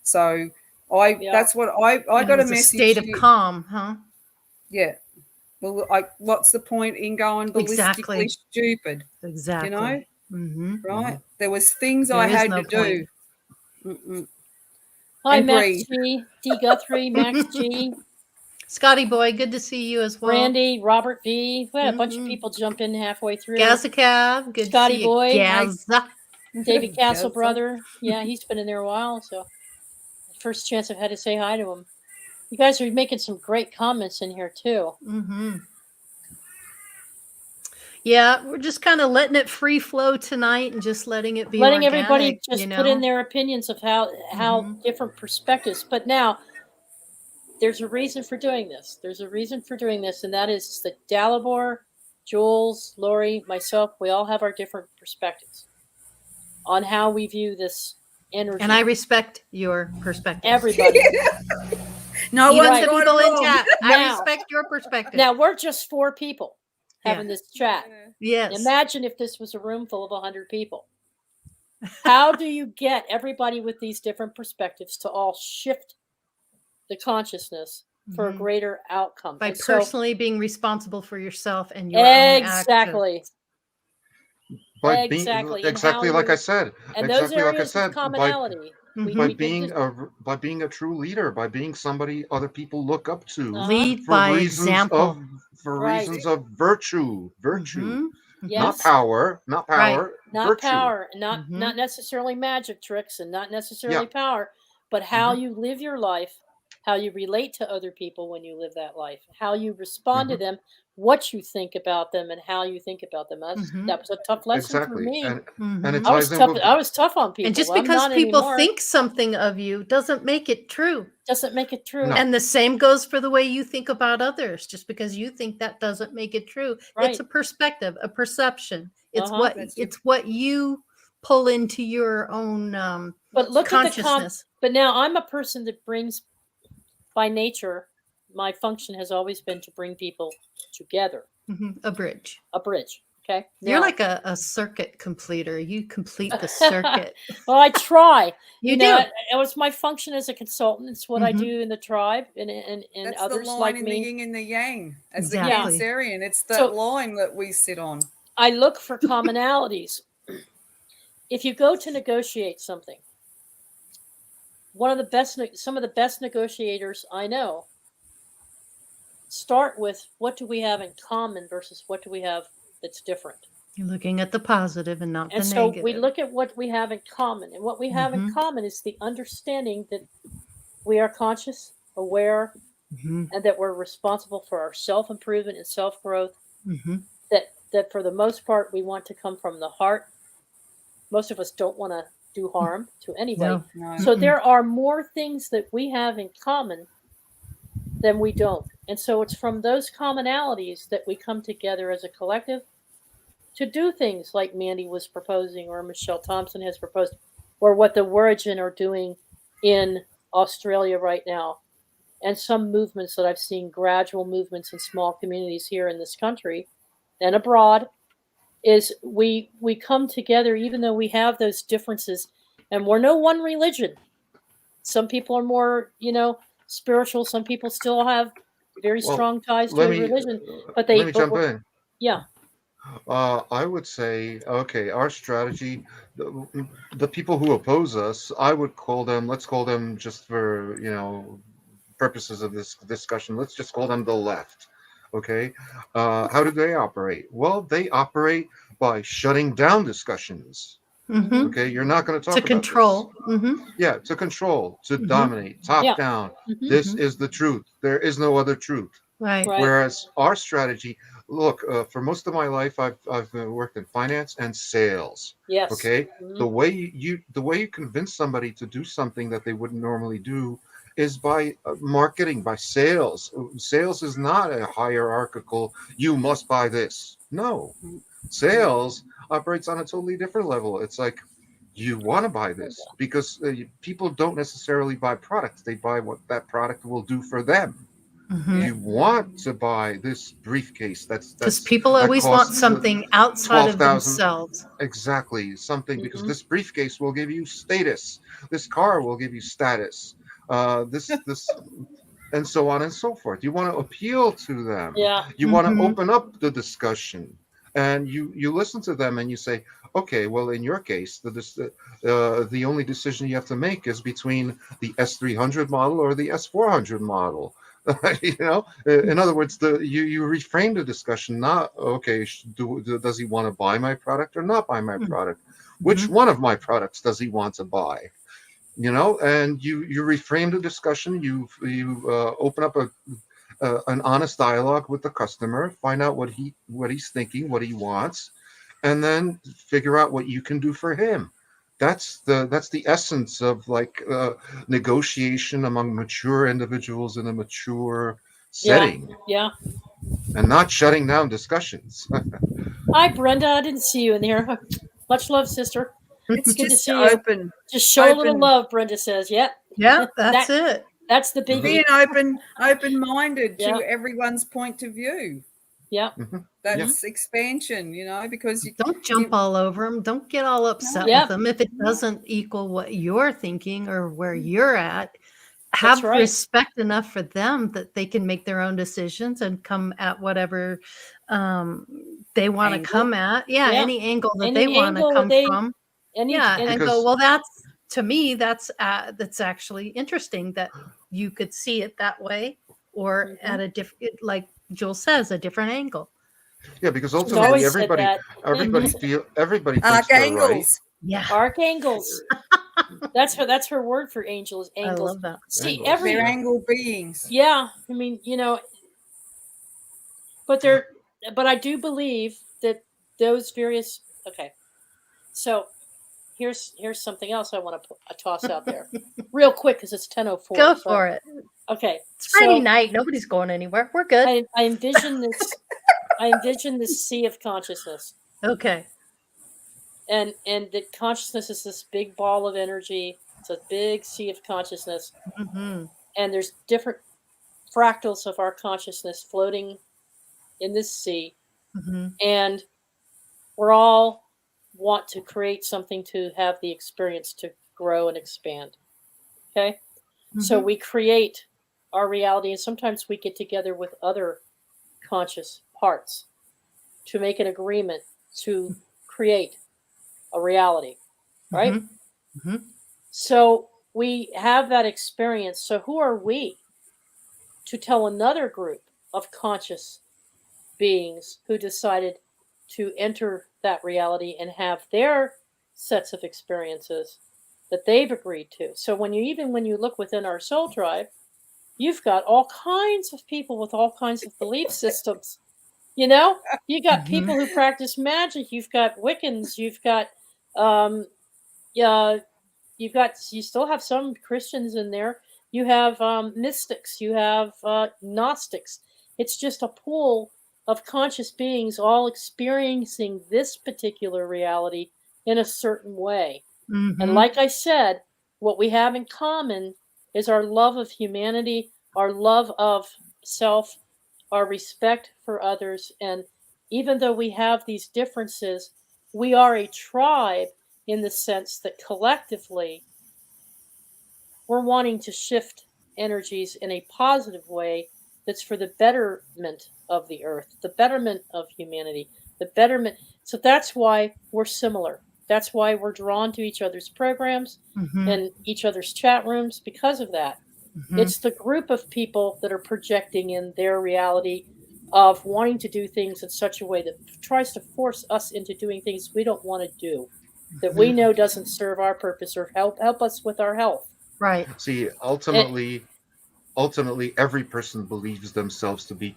So that's what I got a message. A state of calm, huh? Yeah. Well, what's the point in going ballistically stupid? Exactly. Right? There was things I had to do. Hi, Max G, D Guthrie, Max G. Scotty Boy, good to see you as well. Randy, Robert V. We had a bunch of people jump in halfway through. Gazacav, good Scotty to see Boy, you. Gazza. David Castle brother. Yeah, he's been in there a while, so first chance I've had to say hi to him. You guys are making some great comments in here too. Yeah, we're just kind of letting it free flow tonight and just letting it be Letting organic, everybody you just put in know. their opinions of how Mhm. different perspectives. But now there's a reason for doing this. There's a reason for doing this, and that is that Dalibor, Jules, Lori, myself, we all have our different perspectives on how we view this energy. And I respect your perspective. Everybody. No Even one's the right people or in wrong. chat, I Now- respect your perspective. Now we're just 4 people having Yeah. this chat. Yes. Imagine if this was a room full of 100 people. How do you get everybody with these different perspectives to all shift the consciousness for a Mhm. greater outcome? By And so, personally being responsible for yourself and your own actions. exactly. By Exactly. being And how exactly like I you- said, And those exactly like I areas said, of commonality. by We can just, by being a true leader, by being somebody other people look up to Lead for by reasons example. Right. reasons of virtue, Mhm. not yes, power, Right. not virtue. power, not Mhm. not necessarily magic tricks, and not necessarily Yeah. power, but how Mhm. you live your life, how you relate to other people when you live that life, how you respond to Mhm. them, what you think about them, and how you think about them. Mhm. That was a tough lesson for Exactly, me. and it Mhm. I was ties in tough. with I was tough on people. And just I'm because not people anymore. think something of you doesn't make it true. Doesn't make it true. No. And the same goes for the way you think about others. Just because you think that doesn't make it true. Right. It's a perspective, a perception. It's Uh-huh. what That's it's what you pull into your own But look at the consciousness. But now I'm a person that brings, by nature, my function has always been to bring people together. Mhm. A bridge. A bridge. Okay. You're Now- like a circuit completer. You complete the circuit. Well, I try. You know, do. it was my function as a consultant. It's what I Mhm. do in the tribe, and That's others the line like in the me. yin and the yang. As Exactly. the Cancerian, it's that So- line that we sit on. I look for commonalities. If you go to negotiate something, some of the best negotiators I know start with what do we have in common versus what do we have that's different. You're looking at the positive and not And the so negative. we look at what we have in common. And what we have in Mhm. common is the understanding that we are conscious, aware, Mhm. and that we're responsible for our self-improvement and self-growth. Mhm. That for the most part, we want to come from the heart. Most of us don't want to do harm to anybody. No. No. So there are more things that we have in common than we don't. And so it's from those commonalities that we come together as a collective to do things like Mandy was proposing, or Michelle Thompson has proposed, or what the Origin are doing in Australia right now. And some movements that I've seen, gradual movements in small communities here in this country and abroad, is we come together even though we have those differences, and we're no one religion. Some people are more, spiritual. Some people still have very Well, strong ties to let a me religion, but let me jump in. Yeah. I would say, okay, our strategy, the people who oppose us, I would call them, let's call them, just for, purposes of this discussion, let's just call them the left. Okay. How do they operate? Well, they operate by shutting down discussions. Mhm. Okay. You're not going to talk To about control. this. Mhm. Yeah. To control, to Mhm. dominate, top Yeah. down. Mhm. This Mhm. is the truth. There is no other truth. Right. Right. Whereas our strategy, look, for most of my life, I've worked in finance and sales. Yes. Okay, Mhm. the way you convince somebody to do something that they wouldn't normally do is by marketing, by sales. Sales is not a hierarchical. You must buy this. No, sales operates on a totally different level. It's like, you want to buy this because people don't necessarily buy products. They buy what that product will do for them. Mhm. You want to buy this briefcase Because people that always want costs something outside of 12,000. themselves. Exactly, something, because Mhm. this briefcase will give you status. This car will give you status. This and so on and so forth. You want to appeal to them. Yeah. You want to Mhm. open up the discussion, and you listen to them and you say, okay, well, in your case, the only decision you have to make is between the S300 model or the S400 model. In other words, you reframe the discussion, not, okay, does he want to buy my product or not buy my product? Which one of my products does he want to buy? And you reframe the discussion. You open up an honest dialogue with the customer, find out what he's thinking, what he wants, and then figure out what you can do for him. That's the essence of like negotiation among mature individuals in a mature Yeah. setting, Yeah. and not shutting down discussions. Hi, Brenda. I didn't see you in here. Much love, sister. It's Good to just see you. open. Just show a little Open. love, Brenda says. Yep. Yeah, that's it. That's the biggie. Being open-minded Yeah. to everyone's point of view. Yeah. Mhm. That's expansion, because you Don't jump all over them. Don't get all upset Yeah. with them if it doesn't equal what you're thinking or where you're at. That's Have right. respect enough for them that they can make their own decisions and come at whatever they want to Angle. come at. Yeah, Yeah. any angle that Any they want to angle that come they- from. Any, Yeah, and and Because- go, well, that's, to me, that's actually interesting that you could see it that way, or Mhm. at a different, like Jules says, a different angle. Yeah, because She's ultimately always everybody said that. everybody thinks they're right. Archangels. Yeah, Archangels. That's her word for angels. I Angels. love that. See, Angels, every They're angle beings. yeah. I mean, but I do believe that those various. Okay, so here's something else I want to toss out there, real quick, because it's 10:04. Go for it. Okay, It's Friday night. Nobody's going anywhere. We're good. I envision this. I envision this sea of consciousness. Okay. And that consciousness is this big ball of energy. It's a big sea of consciousness. Mm-hmm. And there's different fractals of our consciousness floating in this sea. Mm-hmm. And we're all want to create something to have the experience to grow and expand. Okay? Mm-hmm. So we create our reality, and sometimes we get together with other conscious parts to make an agreement to create a reality, right? Mm-hmm. So we have that experience. So who are we to tell another group of conscious beings who decided to enter that reality and have their sets of experiences that they've agreed to? So when you look within our soul tribe, you've got all kinds of people with all kinds of belief systems. You got Mm-hmm. people who practice magic. You've got Wiccans. You've got you still have some Christians in there. You have mystics. You have Gnostics. It's just a pool of conscious beings all experiencing this particular reality in a certain way. Mm-hmm. And like I said, what we have in common is our love of humanity, our love of self, our respect for others. And even though we have these differences, we are a tribe in the sense that collectively we're wanting to shift energies in a positive way that's for the betterment of the earth, the betterment of humanity, the betterment. So that's why we're similar. That's why we're drawn to each other's programs Mm-hmm. and each other's chat rooms because of that. Mm-hmm. It's the group of people that are projecting in their reality of wanting to do things in such a way that tries to force us into doing things we don't want to do, that we know doesn't serve our purpose or help us with our health. Right. See, ultimately, every person believes themselves to be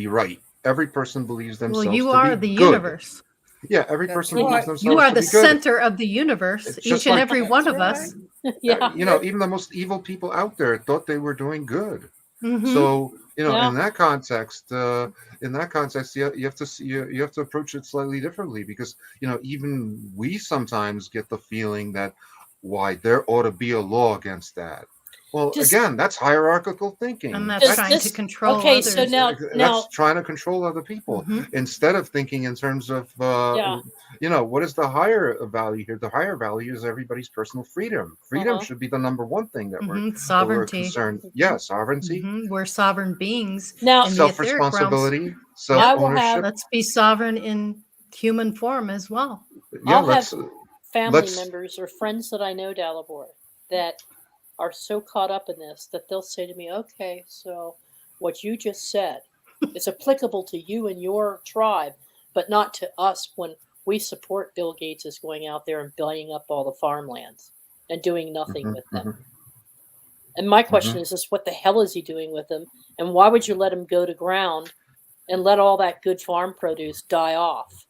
right. Every person believes themselves Well, you to are be the good. universe. Yeah, every That's person right. believes themselves You are to the be good. center of the universe, It's each just and like- every That's one of right. us. Yeah. Even the most evil people out there thought they were doing good. Mm-hmm. So Yeah. in that context, you have to approach it slightly differently, because even we sometimes get the feeling that why there ought to be a law against that. Well, again, that's hierarchical thinking. And that's Does trying this- to control okay, others. so now That's trying to control other people Mhm. instead of thinking in terms of what is the higher value here? The higher value is everybody's personal freedom. Freedom should be the number one thing that we're Sovereignty. concerned. Yeah, sovereignty, We're sovereign beings. Now- in the etheric realms. self-responsibility, I will have- self-ownership. Let's be sovereign in human form as well. Yeah, I'll have family let's- members or friends that I know, Dalibor, that are so caught up in this that they'll say to me, okay, so what you just said is applicable to you and your tribe, but not to us when we support Bill Gates is going out there and buying up all the farmlands and doing nothing with them. And my question Mhm. is what the hell is he doing with them? And why would you let him go to ground and let all that good farm produce die off?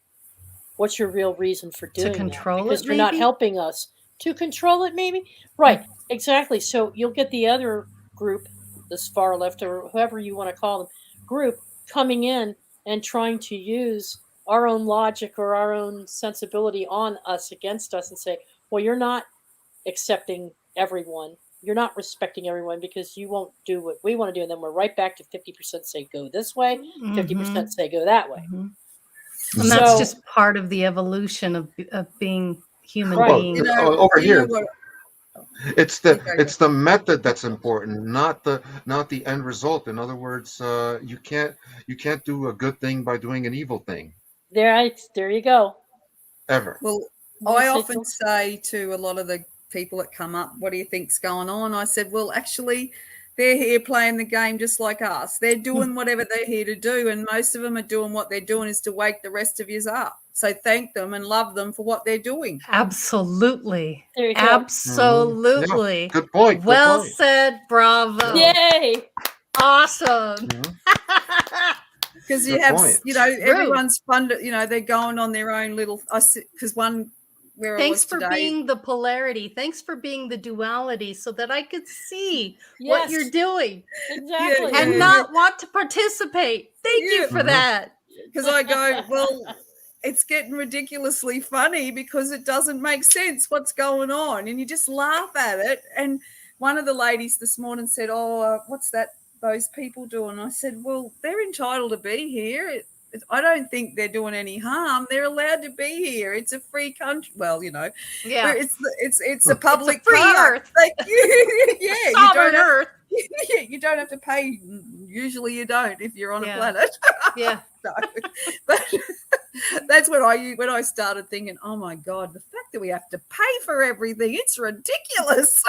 What's your real reason for To doing that? control it, Because you're not maybe? helping us to control it, maybe? Right, exactly. So you'll get the other group, this far left or whoever you want to call them, group coming in and trying to use our own logic or our own sensibility on us against us and say, well, you're not accepting everyone. You're not respecting everyone because you won't do what we want to do. And then we're right back to 50% say go this way, 50% say go that way. And that's So, just part of the evolution of being human Right. You beings. know, Over you know here, what? it's You the go, it's the method that's important, not the end result. In other words, you can't do a good thing by doing an evil thing there you go. ever. Well, You I said often say to a lot of the people that come up, what do you think's going on? I said, well, actually, they're here playing the game just like us. They're doing whatever they're here to do, and most of them are doing what they're doing is to wake the rest of yous up. So thank them and love them for what they're doing. Absolutely. There you go. Yeah, Absolutely. good point. Good Well point. said. Bravo. Yay! Awesome. Mhm. Because you Good have, point. True. everyone's fun. They're going on their own little. Because where I Thanks was for today. being the polarity. Thanks for being the duality so that I could see Yes, what you're doing exactly. Yeah, and yeah. not want to participate. Thank you Yeah. for Mhm. that. Because I go, well, it's getting ridiculously funny because it doesn't make sense what's going on, and you just laugh at it. And one of the ladies this morning said, "Oh, what's that? Those people doing?" I said, "Well, they're entitled to be here. I don't think they're doing any harm. They're allowed to be here. It's a free country. Well, Yeah. it's a public free park. earth. Like, yeah, you don't Sovereign have, Earth. you don't have to pay. Usually, you don't if you're on a Yeah. planet." Yeah. No, but that's when I started thinking, oh my God, the fact that we have to pay for everything, it's ridiculous.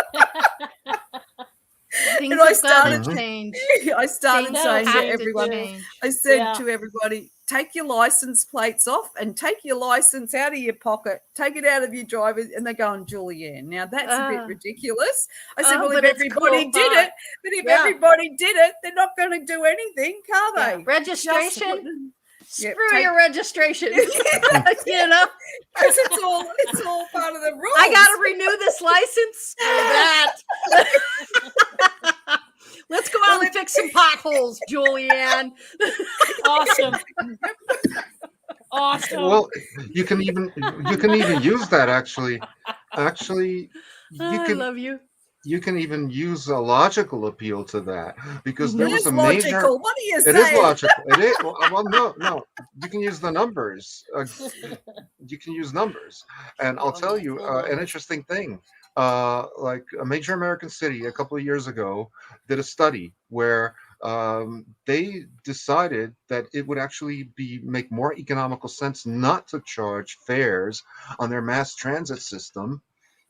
Things And I have got to started Mhm. change. I started Things saying to have to everyone, change. I said Yeah. to everybody, take your license plates off and take your license out of your pocket, take it out of your driver. And they're going, Julianne, now that's a bit ridiculous. I said, well, if But it's everybody cool, did huh? it, but if Yeah. everybody did it, they're not going to do anything, are Yeah. they? Registration? Yep, Screw your registration. You know? because it's all part of the rules. I gotta renew this license. Screw that. Let's go out and fix some potholes, Julianne. Awesome. Awesome. Well, you can even use that actually. Actually, you I can love you. you can even use a logical appeal to that because there It was is a major. logical. What are you It is saying? logical. It is. Well, no. You can use the numbers. You can use numbers, and I'll tell you an interesting thing. Like a major American city a couple of years ago did a study where they decided that it would actually make more economical sense not to charge fares on their mass transit system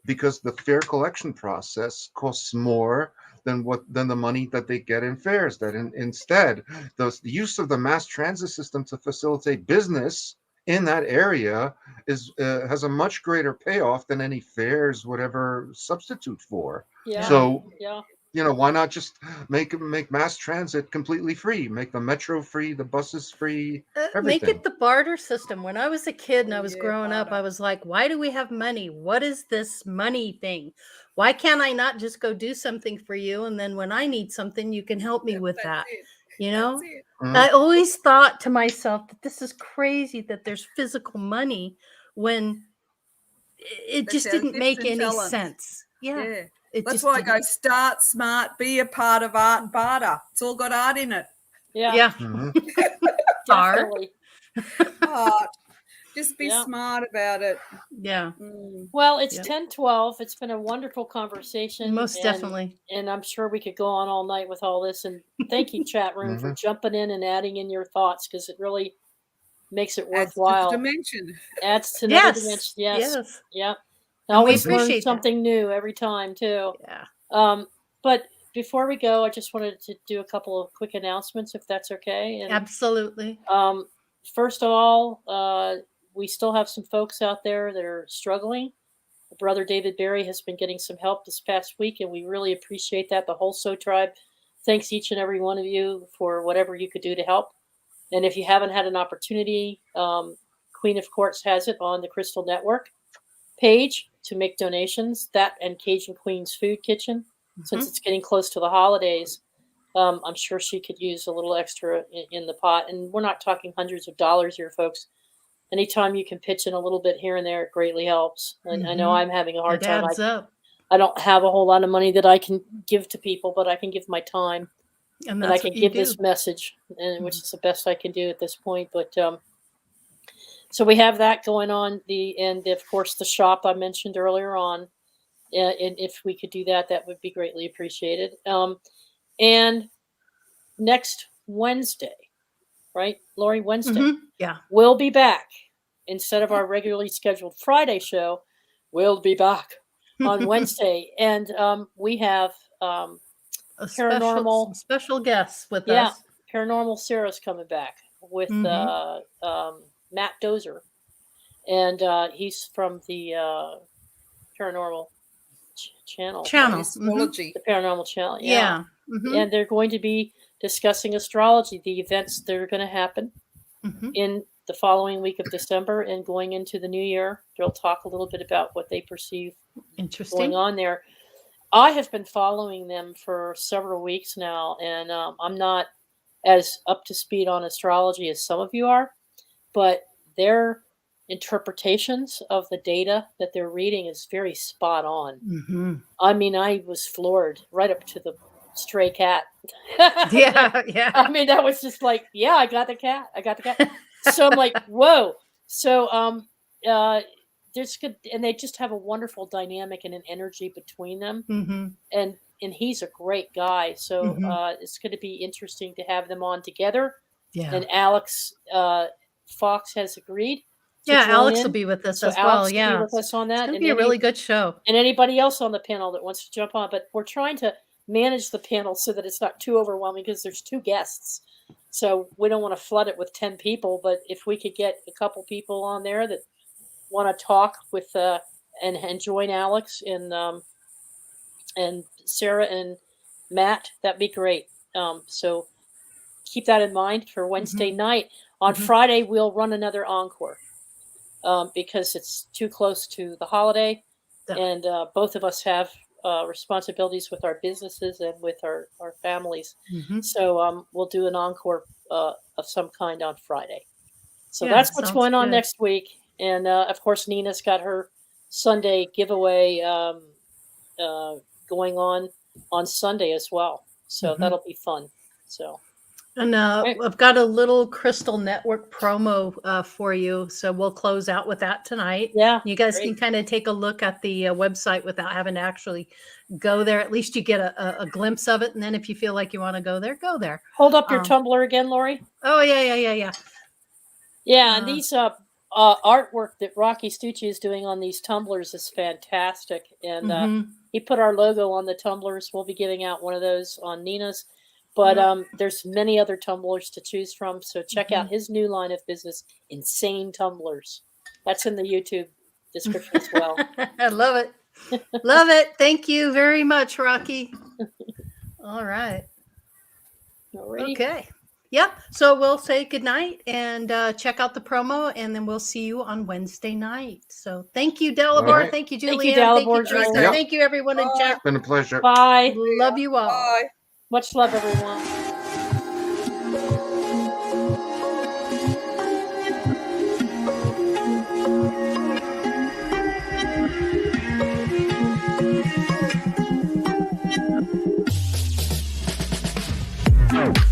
because the fare collection process costs more than the money that they get in fares. That instead, the use of the mass transit system to facilitate business in that area has a much greater payoff than any fares would ever substitute for. Yeah. So Yeah. why not just make mass transit completely free? Make the metro free, the buses free, Make everything. it the barter system. When I was a kid and I was Yeah, growing up, barter. I was like, why do we have money? What is this money thing? Why can't I not just go do something for you? And then when I need something, you can help me with that. That's it. You know? That's it. Mhm. I always thought to myself that this is crazy that there's physical money when it That's just our didn't gifts make and any talents. sense. Yeah. Yeah. It That's just why I didn't. go start smart, be a part of art barter. It's all got art in it. Yeah. Yeah. Mhm. Art. Definitely. Art. Just be Yeah. smart about it. Yeah. Well, it's Yep. 10:12. It's been a wonderful conversation. Most definitely. And I'm sure we could go on all night with all this. And thank you, chat room, for Mhm. jumping in and adding in your thoughts because it really makes it Adds to the worthwhile. dimension. Adds to another Yes. dimension. Yes. Yes. Yeah. I And we always learn appreciate that. something new every time too. Yeah. But before we go, I just wanted to do a couple of quick announcements, if that's okay. And Absolutely. first of all, we still have some folks out there that are struggling. Brother David Berry has been getting some help this past week, and we really appreciate that. The whole So Tribe thanks each and every one of you for whatever you could do to help. And if you haven't had an opportunity, Queen of Courts has it on the Crystal Network page to make donations. That and Cajun Queen's Food Kitchen, since it's getting close to the holidays. I'm sure she could use a little extra in the pot. And we're not talking hundreds of dollars here, folks. Anytime you can pitch in a little bit here and there, it greatly helps. And I know I'm having a hard time. Adds up. I don't have a whole lot of money that I can give to people, but I can give my time. And I can give this message, which is the best I can do at this point. But so we have that going on. And of course, the shop I mentioned earlier on. And if we could do that, that would be greatly appreciated. And next Wednesday, right, Lori? Wednesday. Yeah. We'll be back. Instead of our regularly scheduled Friday show, we'll be back on Wednesday. And we have a paranormal special guests with us. Yeah, Paranormal Sarah's coming back with Matt Dozer. And he's from the Paranormal Channel. Astrology. The Paranormal Channel. Yeah. And they're going to be discussing astrology, the events that are going to happen in the following week of December and going into the new year. They'll talk a little bit about what they perceive going on there. I have been following them for several weeks now, and I'm not as up to speed on astrology as some of you are, but their interpretations of the data that they're reading is very spot on. I mean, I was floored right up to the stray cat. Yeah. I mean, that was just like, yeah, I got the cat. So I'm like, whoa. So there's good, and they just have a wonderful dynamic and an energy between them. And he's a great guy. So it's going to be interesting to have them on together. Yeah. And Alex Fox has agreed. Yeah, Alex will be with us as well. Yeah, will be with us on that. It's going to be a really good show. And anybody else on the panel that wants to jump on, but we're trying to manage the panel so that it's not too overwhelming because there's 2 guests. So we don't want to flood it with 10 people, but if we could get a couple people on there that want to talk with and join Alex and Sarah and Matt, that'd be great. So keep that in mind for Wednesday night. On Friday, we'll run another encore because it's too close to the holiday, and both of us have responsibilities with our businesses and with our families. So we'll do an encore of some kind on Friday. So that's what's going on next week. And of course, Nina's got her Sunday giveaway going on Sunday as well. So that'll be fun. So. And I've got a little Crystal Network promo for you. So we'll close out with that tonight. Yeah. You guys can kind of take a look at the website without having to actually go there. At least you get a glimpse of it. And then if you feel like you want to go there, go there. Hold up your Tumblr again, Lori. Oh, yeah. Yeah, and these artwork that Rocky Stucci is doing on these tumblers is fantastic. And he put our logo on the tumblers. We'll be giving out one of those on Nina's. But there's many other tumblers to choose from. So check out his new line of business, Insane Tumblers. That's in the YouTube description as well. I love it. Love it. Thank you very much, Rocky. All right. Alrighty. Okay. Yep. So we'll say goodnight and check out the promo, and then we'll see you on Wednesday night. So thank you, Delabor. Right. Thank you, Thank Julianne. you, Delabor, Thank you, Teresa. Yep. Thank you, everyone in chat. It's been a pleasure. Bye. Love you all. Bye. Much love, everyone. Oh.